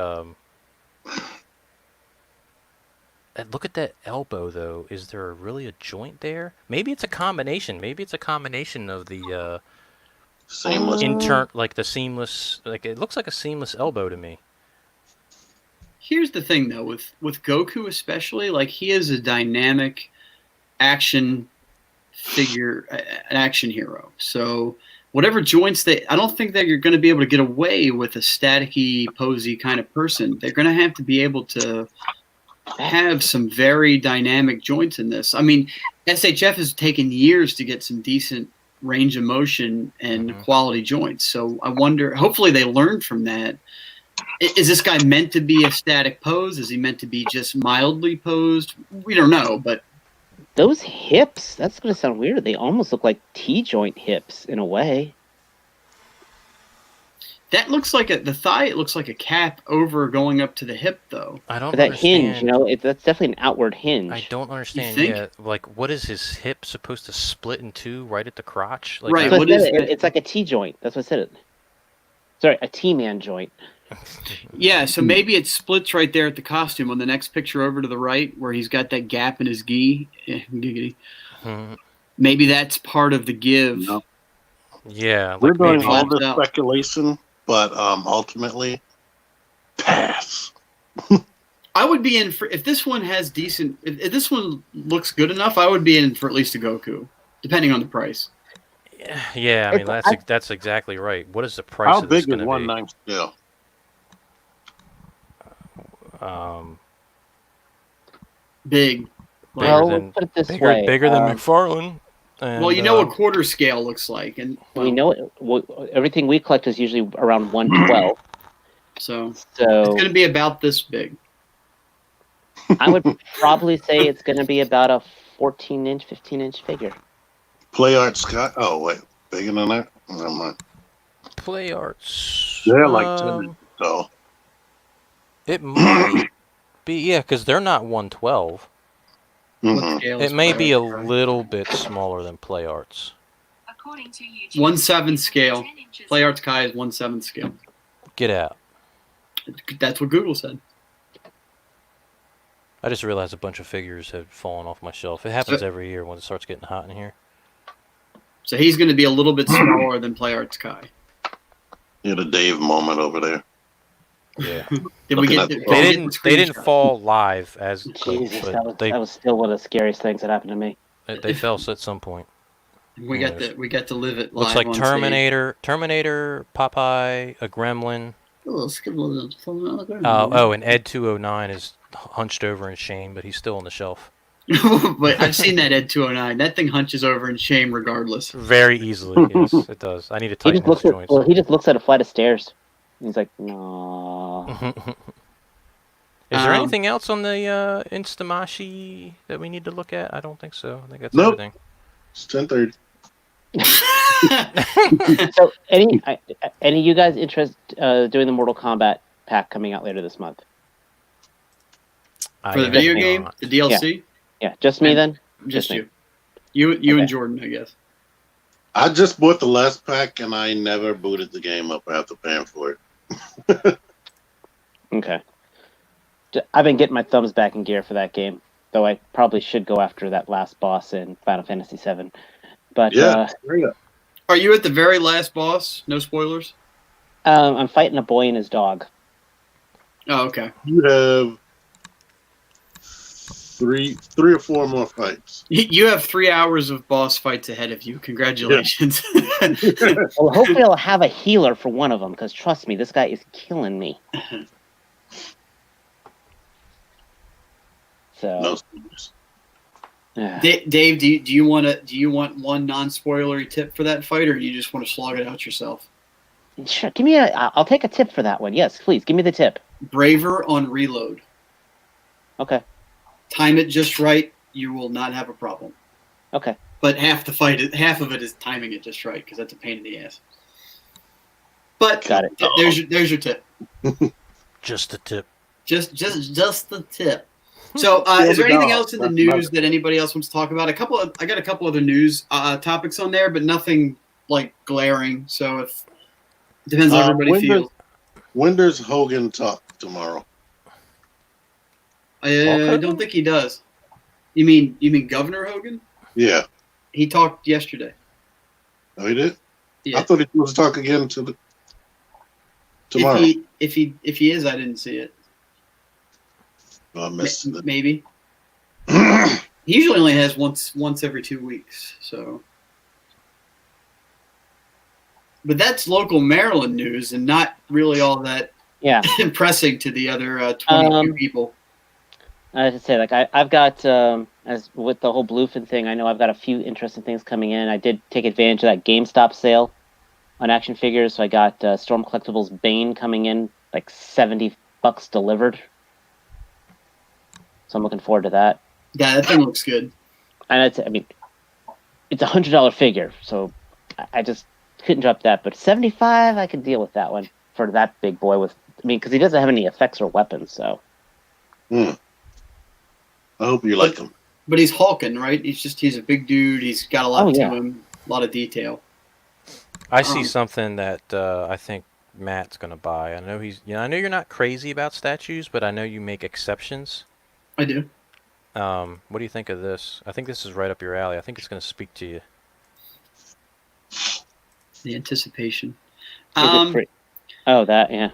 look at that elbow though. Is there really a joint there? Maybe it's a combination. Maybe it's a combination of the Seamless. like the seamless. Like it looks like a seamless elbow to me. Here's the thing, though, with Goku especially, like he is a dynamic action figure, an action hero. So whatever joints I don't think that you're going to be able to get away with a staticky, posy kind of person. They're going to have to be able to have some very dynamic joints in this. I mean, SHF has taken years to get some decent range of motion and quality joints. So I wonder, hopefully they learned from that. Is this guy meant to be a static pose? Is he meant to be just mildly posed? We don't know, but Those hips, that's going to sound weird. They almost look like T-joint hips in a way. that looks like the thigh. It looks like a cap over going up to the hip, though. I don't But that understand. hinge, that's definitely an outward hinge. I don't understand. think? Yeah, like what is his hip supposed to split in two right at the crotch? Like, Right, That's what what I is said. that? It's like a T-joint. That's what I said. Sorry, a T-man joint. Yeah, so maybe it splits right there at the costume on the next picture over to the right, where he's got that gap in his gi. Giggity. Mhm. Maybe that's part of the give. No. Yeah, We're like doing maybe. all this Out. speculation, but ultimately, pass. I would be in for if this one has decent. If this one looks good enough, I would be in for at least a Goku, depending on the price. Yeah, I mean It's- that's exactly right. What is the price How of this big is going to one be? nine scale? Big. Like, Bigger Well, than put it this way. bigger than McFarlane. And, well, you know what quarter scale looks like, and well, we know everything we collect is usually around 112. so it's So going to be about this big. I would probably say it's going to be about a 14-inch, 15-inch figure. Play Art Sky. Oh wait, bigger than that? Never mind. Play arts. They're like 10 inches tall. It might be, yeah, because they're not 112. Mm-mm. Scale It is may be a priority. little bit smaller than Play Arts. 1/7 scale. Play Arts Kai is 1/7 scale. Get out. That's what Google said. I just realized a bunch of figures had fallen off my shelf. It happens every year when it starts getting hot in here. So he's going to be a little bit smaller than Play Arts Kai. You had a Dave moment over there. Yeah. Did we get? Looking at They the didn't. They didn't fall live as. Jesus, but that was still one of the scariest things that happened to me. they fell at some point. We got to live it. Looks live like on Terminator, Popeye, a Gremlin. stage. And Ed 209 is hunched over in shame, but he's still on the shelf. But I've seen that Ed 209. That thing hunches over in shame regardless. Very easily, yes, it does. I need to He tighten just those looks at joints. he just looks at a flight of stairs. He's like, no. Is there anything else on the Instamashi that we need to look at? I don't think so. I think that's Nope. everything. It's 10:30. So any of you guys interested doing the Mortal Kombat pack coming out later this month? For the video game, the DLC? Yeah, just me then. Just me. you. You Okay. and Jordan, I guess. I just bought the last pack and I never booted the game up after paying for it. Okay. I've been getting my thumbs back in gear for that game, though I probably should go after that last boss in Final Fantasy VII. But Yeah. Are you at the very last boss? No spoilers? I'm fighting a boy and his dog. Oh, okay. You have three or four more fights. You have 3 hours of boss fights ahead of you. Congratulations. Well, hopefully I'll have a healer for one of them, because trust me, this guy is killing me. So, No spoilers. Dave, do you want one non-spoilery tip for that fight, or do you just want to slog it out yourself? sure, I'll take a tip for that one. Yes, please, give me the tip. Braver on reload. Okay, Time it just right, you will not have a problem. okay. But half of it is timing it just right, because that's a pain in the ass. But Got it. There's your tip. Just a tip. Just the tip. So, is there anything else in the news that anybody else wants to talk about? I got a couple other news topics on there, but nothing like glaring. So it depends how everybody feels. When does Hogan talk tomorrow? I don't think he does. You mean Governor Hogan? Yeah. He talked yesterday. Oh, he did? Yeah. I thought he was talk again tomorrow. If he is, I didn't see it. Oh, I missed it. Maybe. He usually only has once every 2 weeks. So, but that's local Maryland news, and not really all that impressing to the other 22 people. I have to say, like I've got as with the whole Bluefin thing, I know I've got a few interesting things coming in. I did take advantage of that GameStop sale on action figures, so I got Storm Collectibles Bane coming in like $70 delivered. So I'm looking forward to that. Yeah, that thing looks good. And it's a $100 figure, so I just couldn't drop that. But $75, I could deal with that one for that big boy. Because he doesn't have any effects or weapons, so. I hope you like him. But he's hulking, right? He's a big dude. He's got a lot to him, a lot of detail. I see something that I think Matt's gonna buy. I know I know you're not crazy about statues, but I know you make exceptions. I do. What do you think of this? I think this is right up your alley. I think it's gonna speak to you. The anticipation. Is it free? Oh, that, yeah.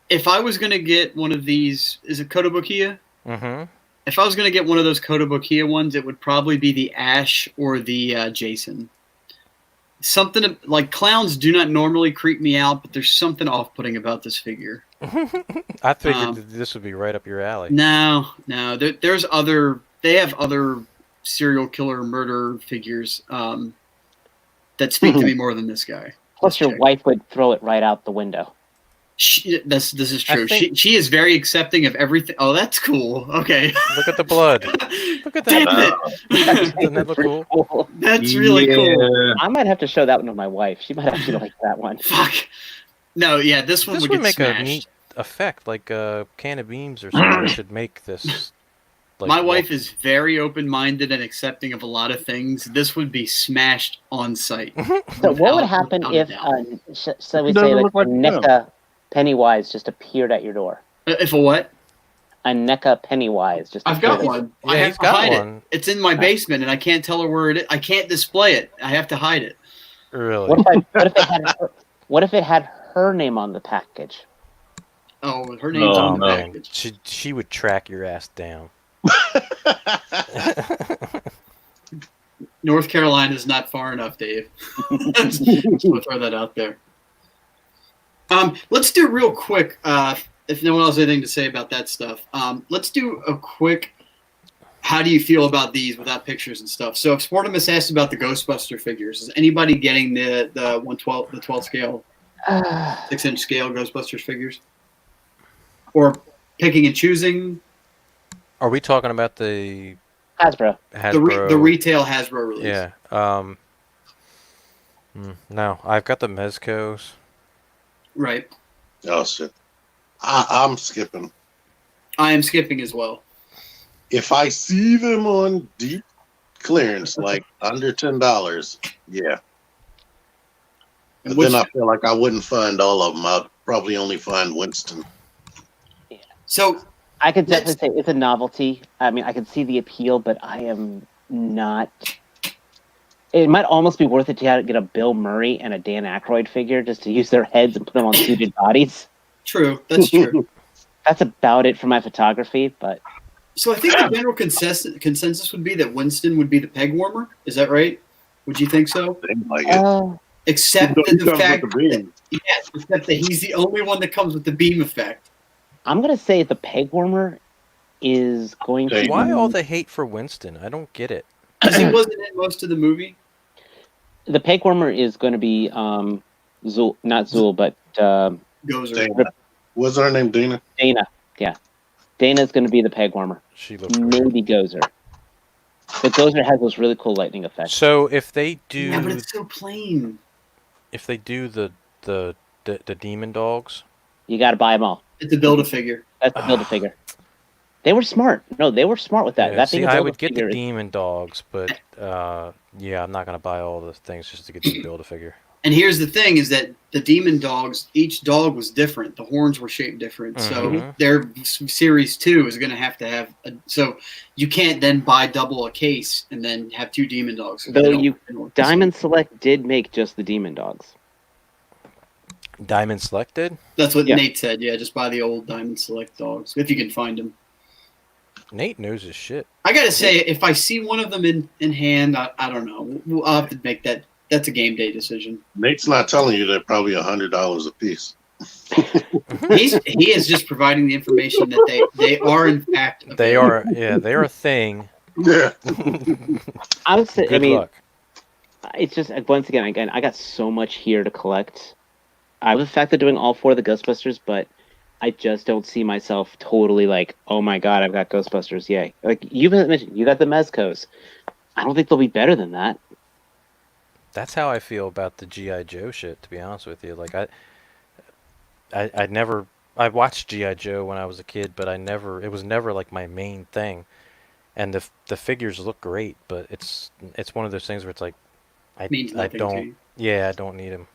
If I was gonna get one of these, is it Kotobukiya? Mm-hmm. If I was gonna get one of those Kotobukiya ones, it would probably be the Ash or the Jason. Something like clowns do not normally creep me out, but there's something off-putting about this figure. I figured that this would be right up your alley. No. There's other. They have other serial killer murder figures that speak to me more than this guy. Plus, your wife would throw it right out the window. This is true. think- She is very accepting of everything. Oh, that's cool. Okay. Look at the blood. Look at that. Damn it. Doesn't that look cool? Cool. That's really cool. I might have to show that one to my wife. She might actually like that one. Fuck. No, yeah, this one This would would get make smashed. a neat effect, like a can of beams or something. should make this. Like, My wife is very open-minded and accepting of a lot of things. This would be smashed on site. So what would happen if, so we say, like a NECA Pennywise just appeared at your door? If a what? A NECA Pennywise just I've appeared got at- one. Yeah, I have he's to got hide one. it. It's in my basement, and I can't tell her where it is. I can't display it. I have to hide it. Really? What if it had her name on the package? Oh, her name's on the man, package. she would track your ass down. North Carolina is not far enough, Dave. Just want to throw that out there. Let's do real quick. If no one else has anything to say about that stuff, let's do a quick. How do you feel about these without pictures and stuff? So, if Sportimus asked about the Ghostbuster figures, is anybody getting the 1/12 the 12 scale, 6-inch scale Ghostbusters figures, or picking and choosing? Are we talking about the Hasbro. Hasbro? The retail Hasbro release. Yeah. No, I've got the Mezcos. Right. Oh shit! I'm skipping. I am skipping as well. If I see them on deep clearance, like under $10, yeah. But Which- then I feel like I wouldn't find all of them. I'd probably only find Winston. So I could definitely say it's a novelty. I mean, I can see the appeal, but I am not. It might almost be worth it to get a Bill Murray and a Dan Aykroyd figure just to use their heads and put them on suited bodies. true. That's true. That's about it for my photography, but So I think the general consensus would be that Winston would be the peg warmer. Is that right? Would you think so? They like it. Except He that the comes fact with the beam. yes, except that he's the only one that comes with the beam effect. I'm going to say the peg warmer is going to. Why all the hate for Winston? I don't get it. Because he wasn't in most of the movie. The peg warmer is going to be Zool, not Zool, but Gozer. Dana. What's her name? Dana? Dana. Yeah. Dana's going to be the peg warmer. She looks great. Maybe Gozer. But Gozer has those really cool lightning effects. So if they do, Yeah, but it's so plain. if they do the demon dogs, You got to buy them all. It's a Build-A-Figure. That's the Build-A-Figure. They were smart. No, they were smart with that. yeah, That see, thing I would get the Build-A-Figure is- demon dogs, but yeah, I'm not gonna buy all the things just to get the build a figure. And here's the thing: is that the demon dogs, each dog was different. The horns were shaped different. So Mhm. their series 2 is going to have. So you can't then buy double a case and then have 2 demon dogs. Though They don't- you- they don't- Diamond Select did make just the Demon Dogs. Diamond selected. That's what Yeah. Nate said. Yeah, just buy the old Diamond Select dogs if you can find them. Nate knows his shit. I gotta say, if I see one of them in hand, I don't know. I'll have to make that. That's a game day decision. Nate's not telling you they're probably $100 a piece. He is just providing the information that they are in fact. They are, yeah, they're a thing. Yeah. I would say, Good I mean, luck. it's just, once again, I got so much here to collect. I was the fact of doing all 4 of the Ghostbusters, but I just don't see myself totally like, oh my god, I've got Ghostbusters, yay. Like, you mentioned, you got the Mezcos. I don't think they'll be better than that. That's how I feel about the G.I. Joe shit, to be honest with you. Like, I watched G.I. Joe when I was a kid, but it was never like my main thing. And the figures look great, but it's one of those things where it's like, Means I nothing to don't, you. yeah, I don't need them.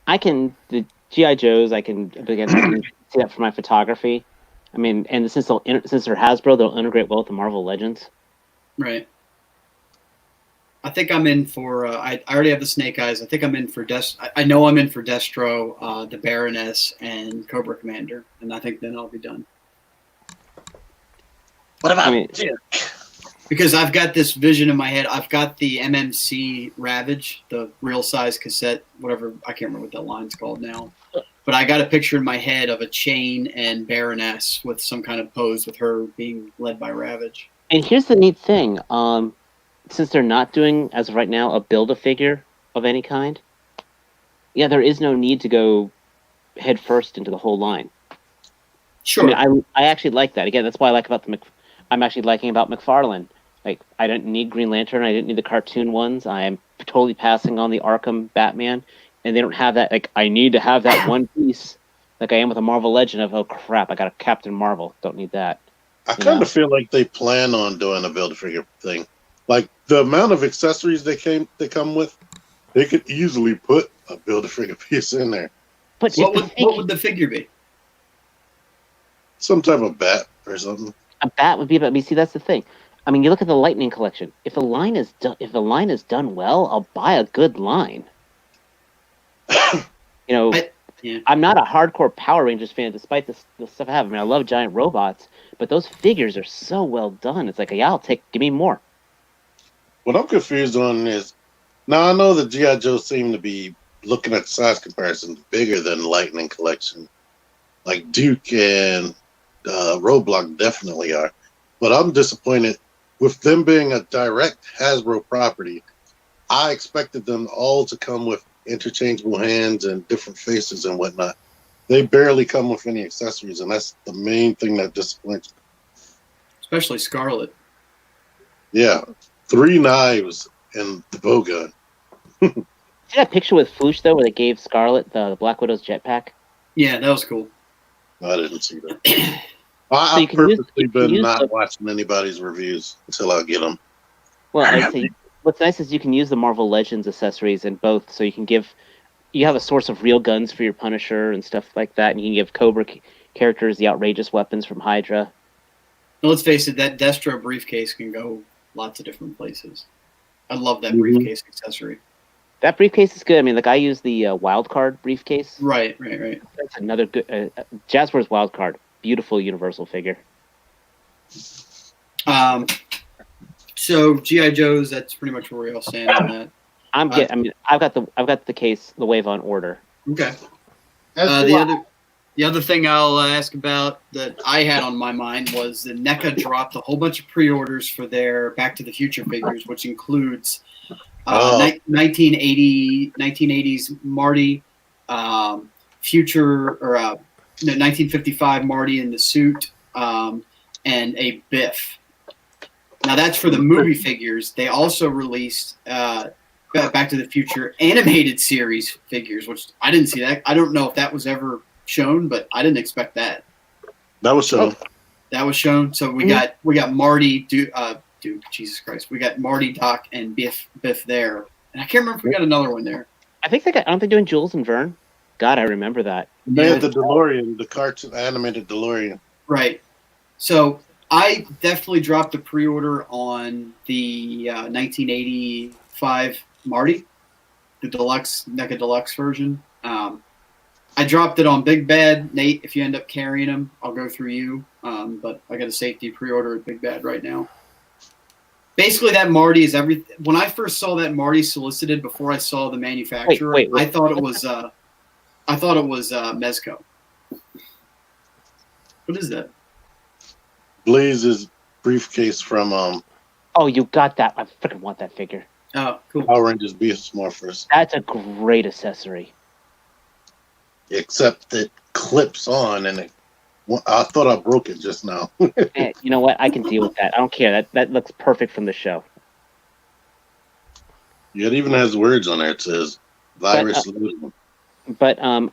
The G.I. Joes, I can see that for my photography. I mean, and since they're Hasbro, they'll integrate well with the Marvel Legends. Right. I think I'm in for. I already have the Snake Eyes. I think I'm in for I know I'm in for Destro, the Baroness, and Cobra Commander, and I think then I'll be done. What about? I mean, Because I've got this vision in my head. I've got the MMC Ravage, the real size cassette, whatever. I can't remember what that line's called now. But I got a picture in my head of a Chain and Baroness with some kind of pose with her being led by Ravage. and here's the neat thing. Since they're not doing, as of right now, a Build-A-Figure of any kind, yeah, there is no need to go head first into the whole line. Sure. I mean, I actually like that. Again, that's why I like about I'm actually liking about McFarlane. Like, I didn't need Green Lantern. I didn't need the cartoon ones. I am totally passing on the Arkham Batman, and they don't have that. Like, I need to have that one piece, like I am with a Marvel Legend of, oh crap, I got a Captain Marvel. Don't need that. I kind of feel like they plan on doing a Build-A-Figure thing. Like, the amount of accessories they come with, they could easily put a Build-A-Figure piece in there. But what would the figure be? Some type of bat or something. A bat would be, but see, that's the thing. I mean, you look at the Lightning collection. If the line is done well, I'll buy a good line. I'm not a hardcore Power Rangers fan, despite the stuff I have. I mean, I love giant robots, but those figures are so well done. It's like, yeah, give me more. What I'm confused on is, now I know the G.I. Joe seem to be looking at size comparisons bigger than Lightning collection. Like Duke and Roadblock definitely are. But I'm disappointed with them being a direct Hasbro property. I expected them all to come with interchangeable hands and different faces and whatnot. They barely come with any accessories, and that's the main thing that disappoints me. Especially Scarlet. Yeah, 3 knives and the bow gun. See that picture with Foosh, though, where they gave Scarlet the Black Widow's jetpack? Yeah, that was cool. I didn't see that. I've purposely been not watching anybody's reviews until I get them. Well, I'd say what's nice is you can use the Marvel Legends accessories in both, so you have a source of real guns for your Punisher and stuff like that, and you can give Cobra characters the outrageous weapons from Hydra. Well, let's face it, that Destro briefcase can go lots of different places. I love that briefcase accessory. That briefcase is good. I mean, like I use the Wild Card briefcase. Right. That's another good Jazzwares Wild Card. Beautiful Universal figure. So G.I. Joes, that's pretty much where we all stand on that. I've got the case, the Wave on order. Okay. The other thing I'll ask about that I had on my mind was that NECA dropped a whole bunch of pre-orders for their Back to the Future figures, which includes 1980s Marty, 1955 Marty in the suit, and a Biff. Now that's for the movie figures. They also released Back to the Future animated series figures, which I didn't see that. I don't know if that was ever shown, but I didn't expect that. That was shown. That was shown. So we got Marty, Duke, Jesus Christ. We got Marty, Doc, and Biff there. And I can't remember if we got another one there. Aren't they doing Jules and Vern? God, I remember that. They had the DeLorean, the cartoon animated DeLorean. Right. So I definitely dropped a pre-order on the 1985 Marty, the deluxe, NECA Deluxe version. I dropped it on Big Bad. Nate, if you end up carrying them, I'll go through you. But I got a safety pre-order at Big Bad right now. Basically, that Marty is everything. When I first saw that Marty solicited before I saw the manufacturer, Wait. I thought it was Mezco. What is that? Blaze's briefcase from Oh, you got that. I freaking want that figure. Oh, cool. Power Rangers Beast Morphers. That's a great accessory. Except it clips on, and I thought I broke it just now. Man, you know what? I can deal with that. I don't care. That looks perfect from the show. Yeah, it even has words on there. It says virus loading. But I'm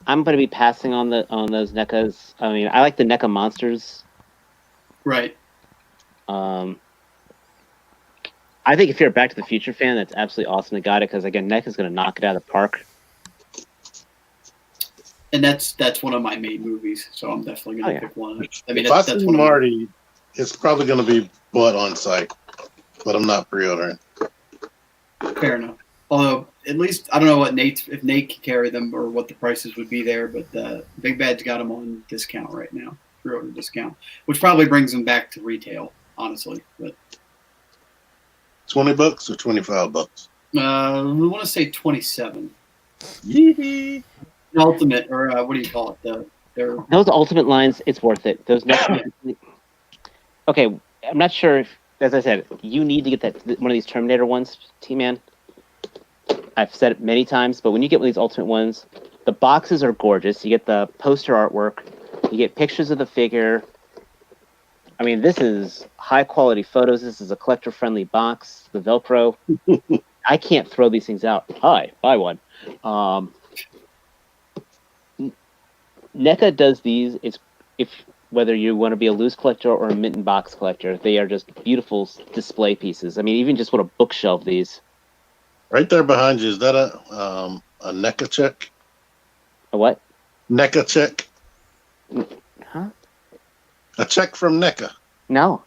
going to be passing on those NECAs. I mean, I like the NECA monsters. Right. I think if you're a Back to the Future fan, that's absolutely awesome. They got it because again, NECA's going to knock it out of the park. And that's one of my main movies, so I'm definitely going to pick one. I mean, if I see Marty, it's probably going to be bought on site, but I'm not pre-ordering. Fair enough. Although, at least, I don't know if Nate can carry them or what the prices would be there, but Big Bad's got them on discount right now, pre-order discount, which probably brings them back to retail, honestly. But $20 or $25? I want to say 27. Yee. Ultimate, or what do you call it? Those ultimate lines, it's worth it. Those next. Okay, I'm not sure if, as I said, you need to get one of these Terminator ones, T-Man. I've said it many times, but when you get one of these ultimate ones, the boxes are gorgeous. You get the poster artwork, you get pictures of the figure. I mean, this is high quality photos. This is a collector friendly box. The Velcro. I can't throw these things out. Hi, buy one. NECA does these. It's whether you want to be a loose collector or a mint and box collector, they are just beautiful display pieces. I mean, even just what a bookshelf these. Right there behind you, is that a NECA check? A what? NECA check? Huh? A check from NECA. No.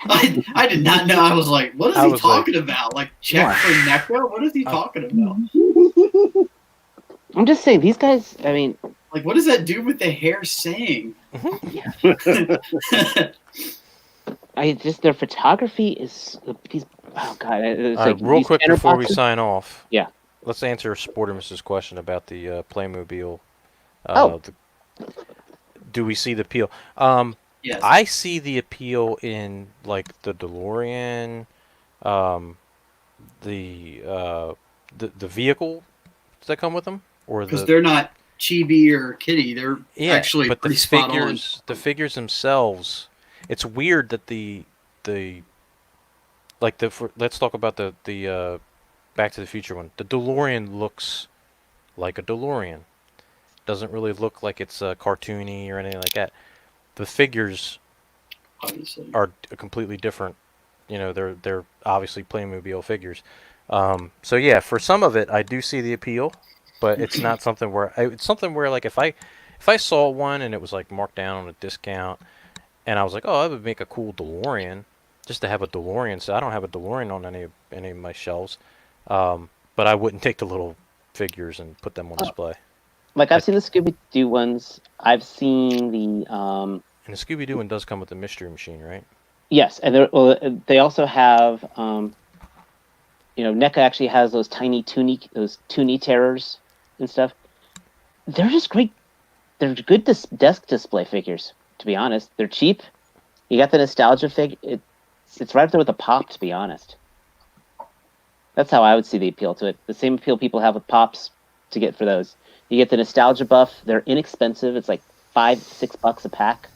I did not know. I was like, what is he talking about? Like, check for NECA? What is he talking about? I'm just saying, these guys, I mean... Like, what does that do with the hair saying? Their photography is... These, oh, God. It's like real quick before we boxes. sign off. Yeah. Let's answer Sportimus's question about the Playmobil. Do we see the appeal? Yes. I see the appeal in, like, the DeLorean, the vehicle that come with them, or because they're not chibi or kitty, they're actually but pretty the spot figures, the figures themselves. It's weird that let's talk about the Back to the Future one. The DeLorean looks like a DeLorean. Doesn't really look like it's cartoony or anything like that. The figures obviously are completely different. You know, they're obviously Playmobil figures. So yeah, for some of it, I do see the appeal, but it's not something where it's something where, like, if I saw one and it was like marked down on a discount, and I was like, oh, that would make a cool DeLorean, just to have a DeLorean. So I don't have a DeLorean on any of my shelves, but I wouldn't take the little figures and put them on display. Like, I've seen the Scooby-Doo ones. I've seen the... And the Scooby-Doo one does come with the Mystery Machine, right? Yes, and they also have... NECA actually has those tiny Toonie terrors and stuff. They're just great. They're good desk display figures, to be honest. They're cheap. You got the nostalgia fig. It's right up there with the Pop, to be honest. That's how I would see the appeal to it. The same appeal people have with Pops to get for those. You get the nostalgia buff. They're inexpensive. It's like $5-6 a pack.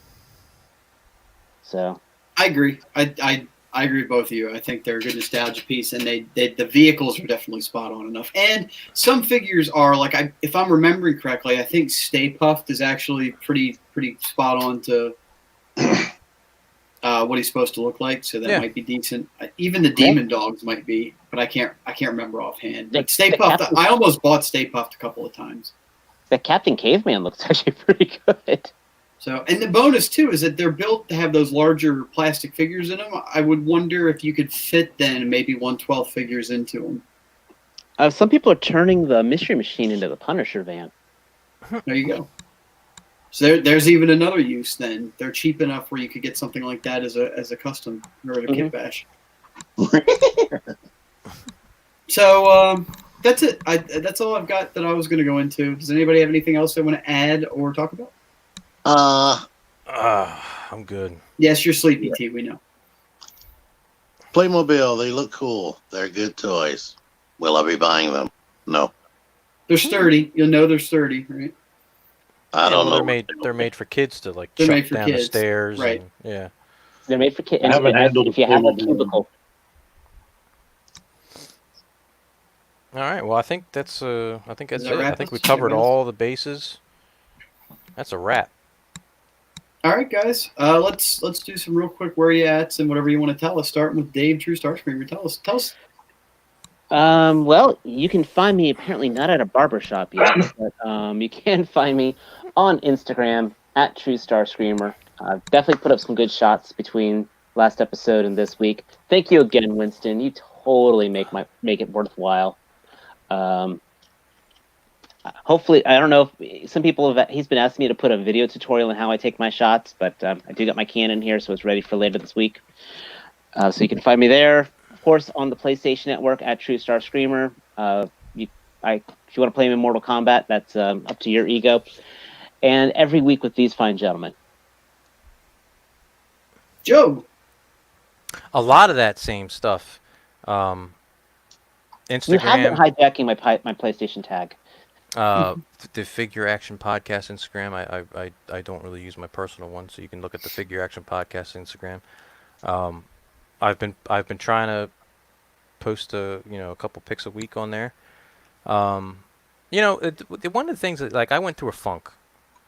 So I agree. I agree with both of you. I think they're a good nostalgia piece, and the vehicles are definitely spot on enough. And some figures are like, if I'm remembering correctly, I think Stay Puft is actually pretty spot on to what he's supposed to look like. So that might be decent. Even the Demon Dogs might be, but I can't remember offhand. But Stay Puft, I almost bought Stay Puft a couple of times. The Captain Caveman looks actually pretty good. So, and the bonus too is that they're built to have those larger plastic figures in them. I would wonder if you could fit then maybe 1/12 figures into them. Some people are turning the Mystery Machine into the Punisher van. There you go. So there's even another use then. They're cheap enough where you could get something like that as a custom or a kit bash. So that's it. That's all I've got that I was going to go into. Does anybody have anything else they want to add or talk about? I'm good. Yes, you're sleepy, T. We know. Playmobil, they look cool. They're good toys. Will I be buying them? No. They're sturdy. You'll know they're sturdy, right? I don't know. They're made for kids to, like, They're chuck made for down kids. the stairs. Right. And, yeah. They're made for kids. I haven't handled If you have a Playmobil. cubicle. All right. Well, I think that's it. that I wrap think us? we covered Anybody else? all the bases. That's a wrap. All right, guys. Let's do some real quick where you at and whatever you want to tell us. Starting with Dave, TruStarscreamer. Tell us. Well, you can find me apparently not at a barber shop yet, but you can find me on Instagram at TruStarscreamer. Definitely put up some good shots between last episode and this week. Thank you again, Winston. You totally make it worthwhile. Hopefully, I don't know if some people he's been asking me to put a video tutorial on how I take my shots, but I do got my Canon here, so it's ready for later this week. So you can find me there, of course, on the PlayStation Network at TruStarscreamer. If you want to play me in Mortal Kombat, that's up to your ego. And every week with these fine gentlemen. Joe. A lot of that same stuff. You have been Instagram, hijacking my PlayStation tag. the Figure Action Podcast Instagram. I don't really use my personal one, so you can look at the Figure Action Podcast Instagram. I've been trying to post a couple pics a week on there. One of the things that, like, I went through a funk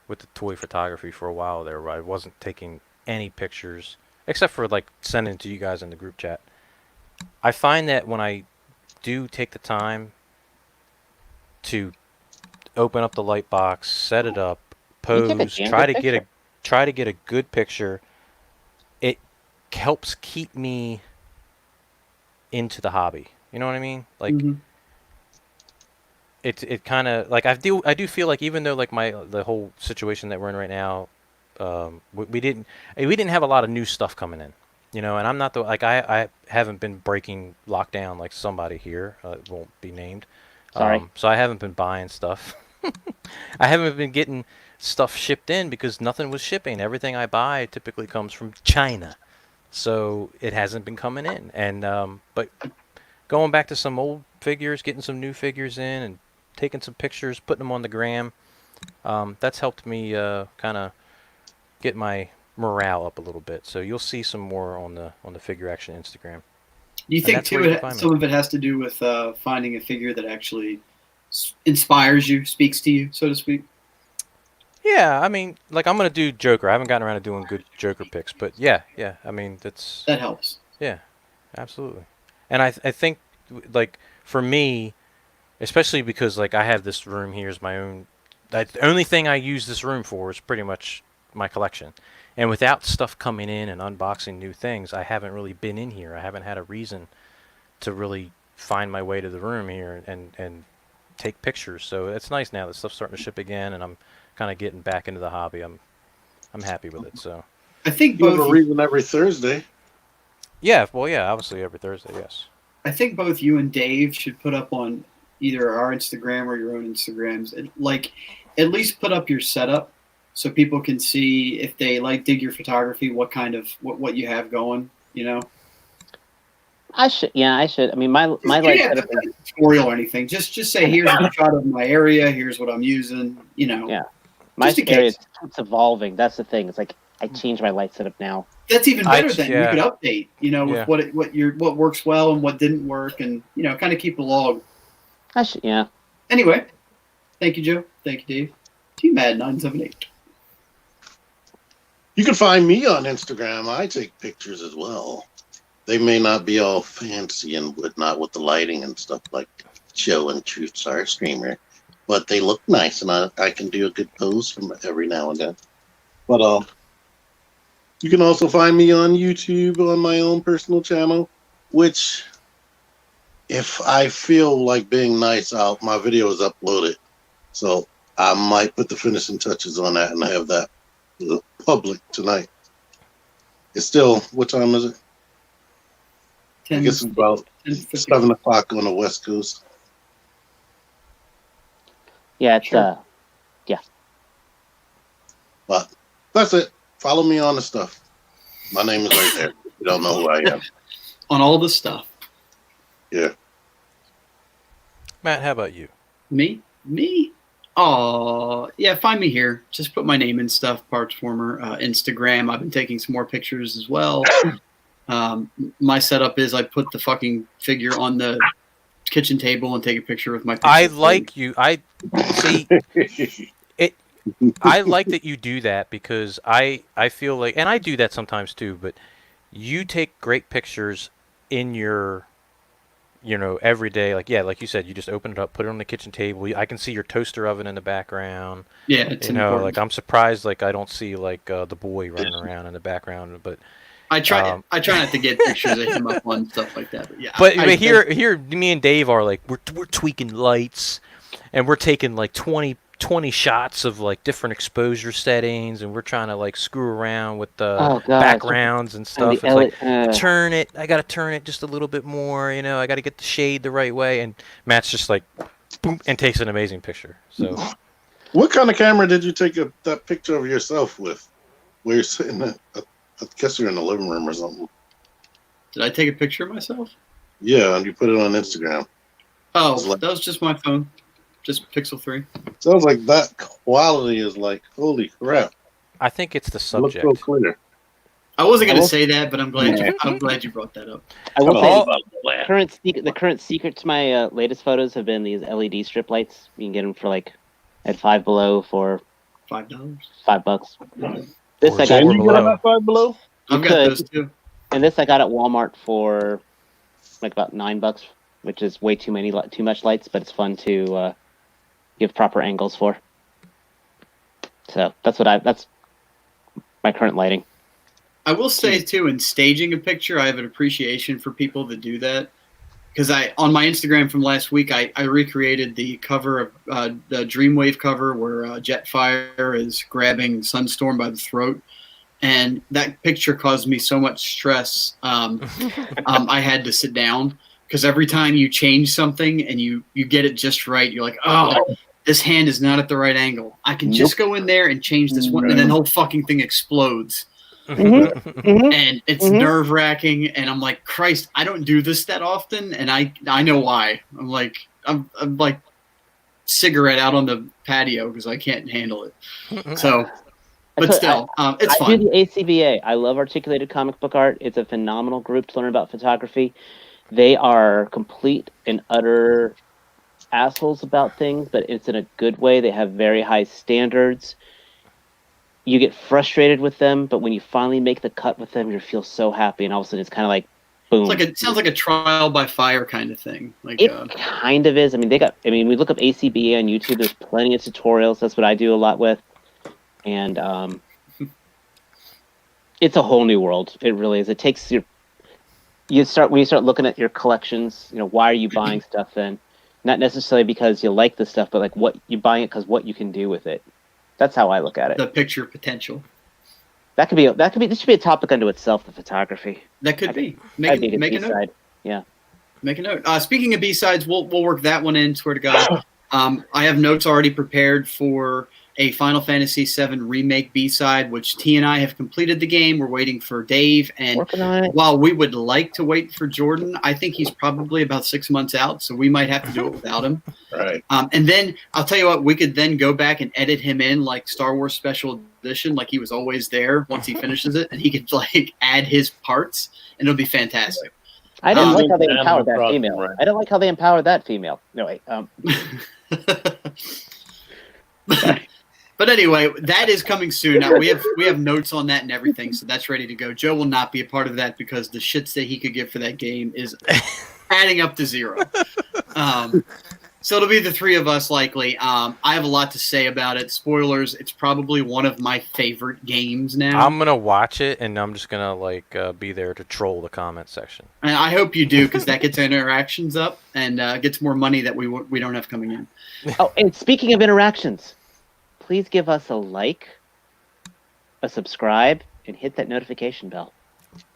with the toy photography for a while there, where I wasn't taking any pictures except for like sending to you guys in the group chat. I find that when I do take the time to open up the light box, set it up, pose, try to get a good picture, it helps keep me into the hobby. You know what I mean? Like, it kind of, like, I do feel like, even though, like, the whole situation that we're in right now, we didn't have a lot of new stuff coming in, and I'm not I haven't been breaking lockdown like somebody here, won't be named. Sorry. So I haven't been buying stuff. I haven't been getting stuff shipped in because nothing was shipping. Everything I buy typically comes from China, so it hasn't been coming in. And but going back to some old figures, getting some new figures in, and taking some pictures, putting them on the gram, that's helped me kind of get my morale up a little bit. So you'll see some more on the Figure Action Instagram. Do you think too some of it has to do with finding a figure that actually inspires you, speaks to you, so to speak? Yeah, I mean, like, I'm gonna do Joker. I haven't gotten around to doing good Joker picks, but yeah. I mean, that helps. Yeah, absolutely. And I think, like, for me, especially because, like, I have this room here as my own. The only thing I use this room for is pretty much my collection. And without stuff coming in and unboxing new things, I haven't really been in here. I haven't had a reason to really find my way to the room here and take pictures. So it's nice now that stuff's starting to ship again, and I'm kind of getting back into the hobby. I'm happy with it. So I think you have a reason every Thursday. Yeah, well, yeah, obviously every Thursday, yes. I think both you and Dave should put up on either our Instagram or your own Instagrams, and, like, at least put up your setup so people can see, if they dig your photography, what kind of what you have going. I should. I mean, my light setup is tutorial or anything. Just say, here's a shot of my area. Here's what I'm using. Yeah, my area it's evolving. That's the thing. It's like I change my light setup now. That's even better than you could update. With what works well and what didn't work, and kind of keep a log. Yeah. Anyway, thank you, Joe. Thank you, Dave. Team Mad 978. You can find me on Instagram. I take pictures as well. They may not be all fancy and whatnot with the lighting and stuff like Joe and TruStarscreamer, but they look nice, and I can do a good pose from every now and then. But you can also find me on YouTube on my own personal channel, which, if I feel like being nice, my video is uploaded, so I might put the finishing touches on that and have that public tonight. It's still, what time is it? I guess it's about 7 o'clock on the West Coast. Yeah, it's yeah. But that's it. Follow me on the stuff. My name is right there. You don't know who I am. On all the stuff. Yeah. Matt, how about you? Me? Oh, yeah, find me here. Just put my name and stuff, Partsformer. Instagram. I've been taking some more pictures as well. My setup is I put the fucking figure on the kitchen table and take a picture with my picture. I like you. I see it. I like that you do that, because I feel like, and I do that sometimes too, but you take great pictures in your, every day. Like you said, you just open it up, put it on the kitchen table. I can see your toaster oven in the background. Yeah, it's important. Like, I'm surprised, like, I don't see, like, the boy running around in the background, but I try not to get pictures of him up on stuff like that. But yeah. But here, me and Dave are like we're tweaking lights, and we're taking like 20 shots of like different exposure settings, and we're trying to like screw around with the backgrounds and stuff. It's like I gotta turn it just a little bit more, I gotta get the shade the right way, and Matt's just like boom and takes an amazing picture. So what kind of camera did you take that picture of yourself with? Where you're sitting at, I guess you're in the living room or something. Did I take a picture of myself? Yeah, and you put it on Instagram. Oh, that was just my phone. Just Pixel 3. Sounds like that quality is like, holy crap. I think it's the subject. It looks so clear. I wasn't going to say that, but I'm glad you brought that up. I will say the current secret to my latest photos have been these LED strip lights. You can get them for like at Five Below for $5. $5. This I got you get them at Five Below. I've got those too. And this I got at Walmart for like about $9, which is way too much lights, but it's fun to give proper angles for. So that's my current lighting. I will say too, in staging a picture, I have an appreciation for people that do that. Because on my Instagram from last week, I recreated the cover of the Dreamwave cover where Jetfire is grabbing Sunstorm by the throat, and that picture caused me so much stress. I had to sit down because every time you change something and you get it just right, you're like, oh, this hand is not at the right angle. I can just go in there and change this one, and then the whole fucking thing explodes. And it's nerve-wracking, and I'm like, Christ, I don't do this that often, and I know why. I'm like cigarette out on the patio because I can't handle it. So, but still, it's fun. I do the ACBA. I love Articulated Comic Book Art. It's a phenomenal group to learn about photography. They are complete and utter assholes about things, but it's in a good way. They have very high standards. You get frustrated with them, but when you finally make the cut with them, you feel so happy, and all of a sudden it's kind of like, boom. It sounds like a trial by fire kind of thing. Like it kind of is. I mean, we look up ACBA on YouTube. There's plenty of tutorials. That's what I do a lot with, and it's a whole new world. It really is. It takes when you start looking at your collections. Why are you buying stuff then? Not necessarily because you like the stuff, but like what you're buying it because what you can do with it. That's how I look at it. The picture potential. This should be a topic unto itself, the photography. That could be. Make a note. Yeah. Make a note. Speaking of B-sides, we'll work that one in, swear to God. I have notes already prepared for a Final Fantasy VII Remake B-side, which T and I have completed the game. We're waiting for Dave. And working on it. While we would like to wait for Jordan, I think he's probably about 6 months out, so we might have to do it without him. Right. And then, I'll tell you what, we could then go back and edit him in like Star Wars Special Edition, like he was always there once he finishes it, and he could like add his parts, and ittle be fantastic. I didn't like how they empowered that female. Right. I didn't like how they empowered that female. No, wait. But anyway, that is coming soon. Now we have notes on that and everything, so that's ready to go. Joe will not be a part of that because the shits that he could give for that game is adding up to 0. So it'll be the three of us likely. I have a lot to say about it. Spoilers, it's probably one of my favorite games now. I'm going to watch it, and I'm just going to be there to troll the comment section. And I hope you do, because that gets interactions up and gets more money that we don't have coming in. Oh, and speaking of interactions, please give us a like, a subscribe, and hit that notification bell.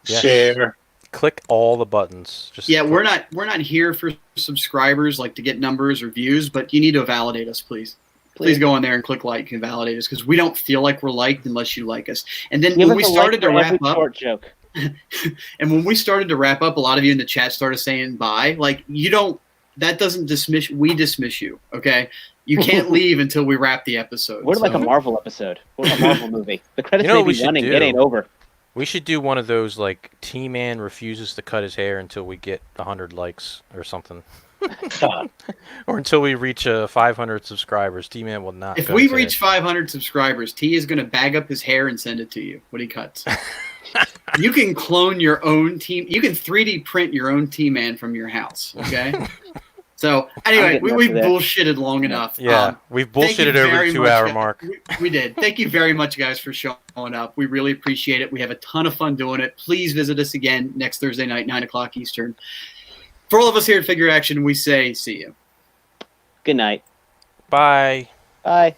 Yes. Share. Click all the buttons. We're not here for subscribers, like to get numbers or views, but you need to validate us, please. Please go on there and click like and validate us, because we don't feel like we're liked unless you like us. And then when we started to wrap up, joke. And when we started to wrap up, a lot of you in the chat started saying bye. Like, you don't. That doesn't dismiss. We dismiss you. Okay. You can't leave until we wrap the episode. We're like a Marvel episode. We're a Marvel movie. The credits may be running. It ain't over. We should do one of those, like, T-Man refuses to cut his hair until we get 100 likes or something. Or until we reach 500 subscribers. T-Man will not If we reach 500 subscribers, T is going to bag up his hair and send it to you when he cuts. You can clone your own team. You can 3D print your own T-Man from your house, okay? So anyway, getting we up to that. bullshitted long enough. Yeah, we've Thank you bullshitted over very the much, 2-hour guys. mark. We did. Thank you very much, guys, for showing up. We really appreciate it. We have a ton of fun doing it. Please visit us again next Thursday night, 9 o'clock Eastern. For all of us here at Figure Action, we say see you. Good night. Bye. Bye.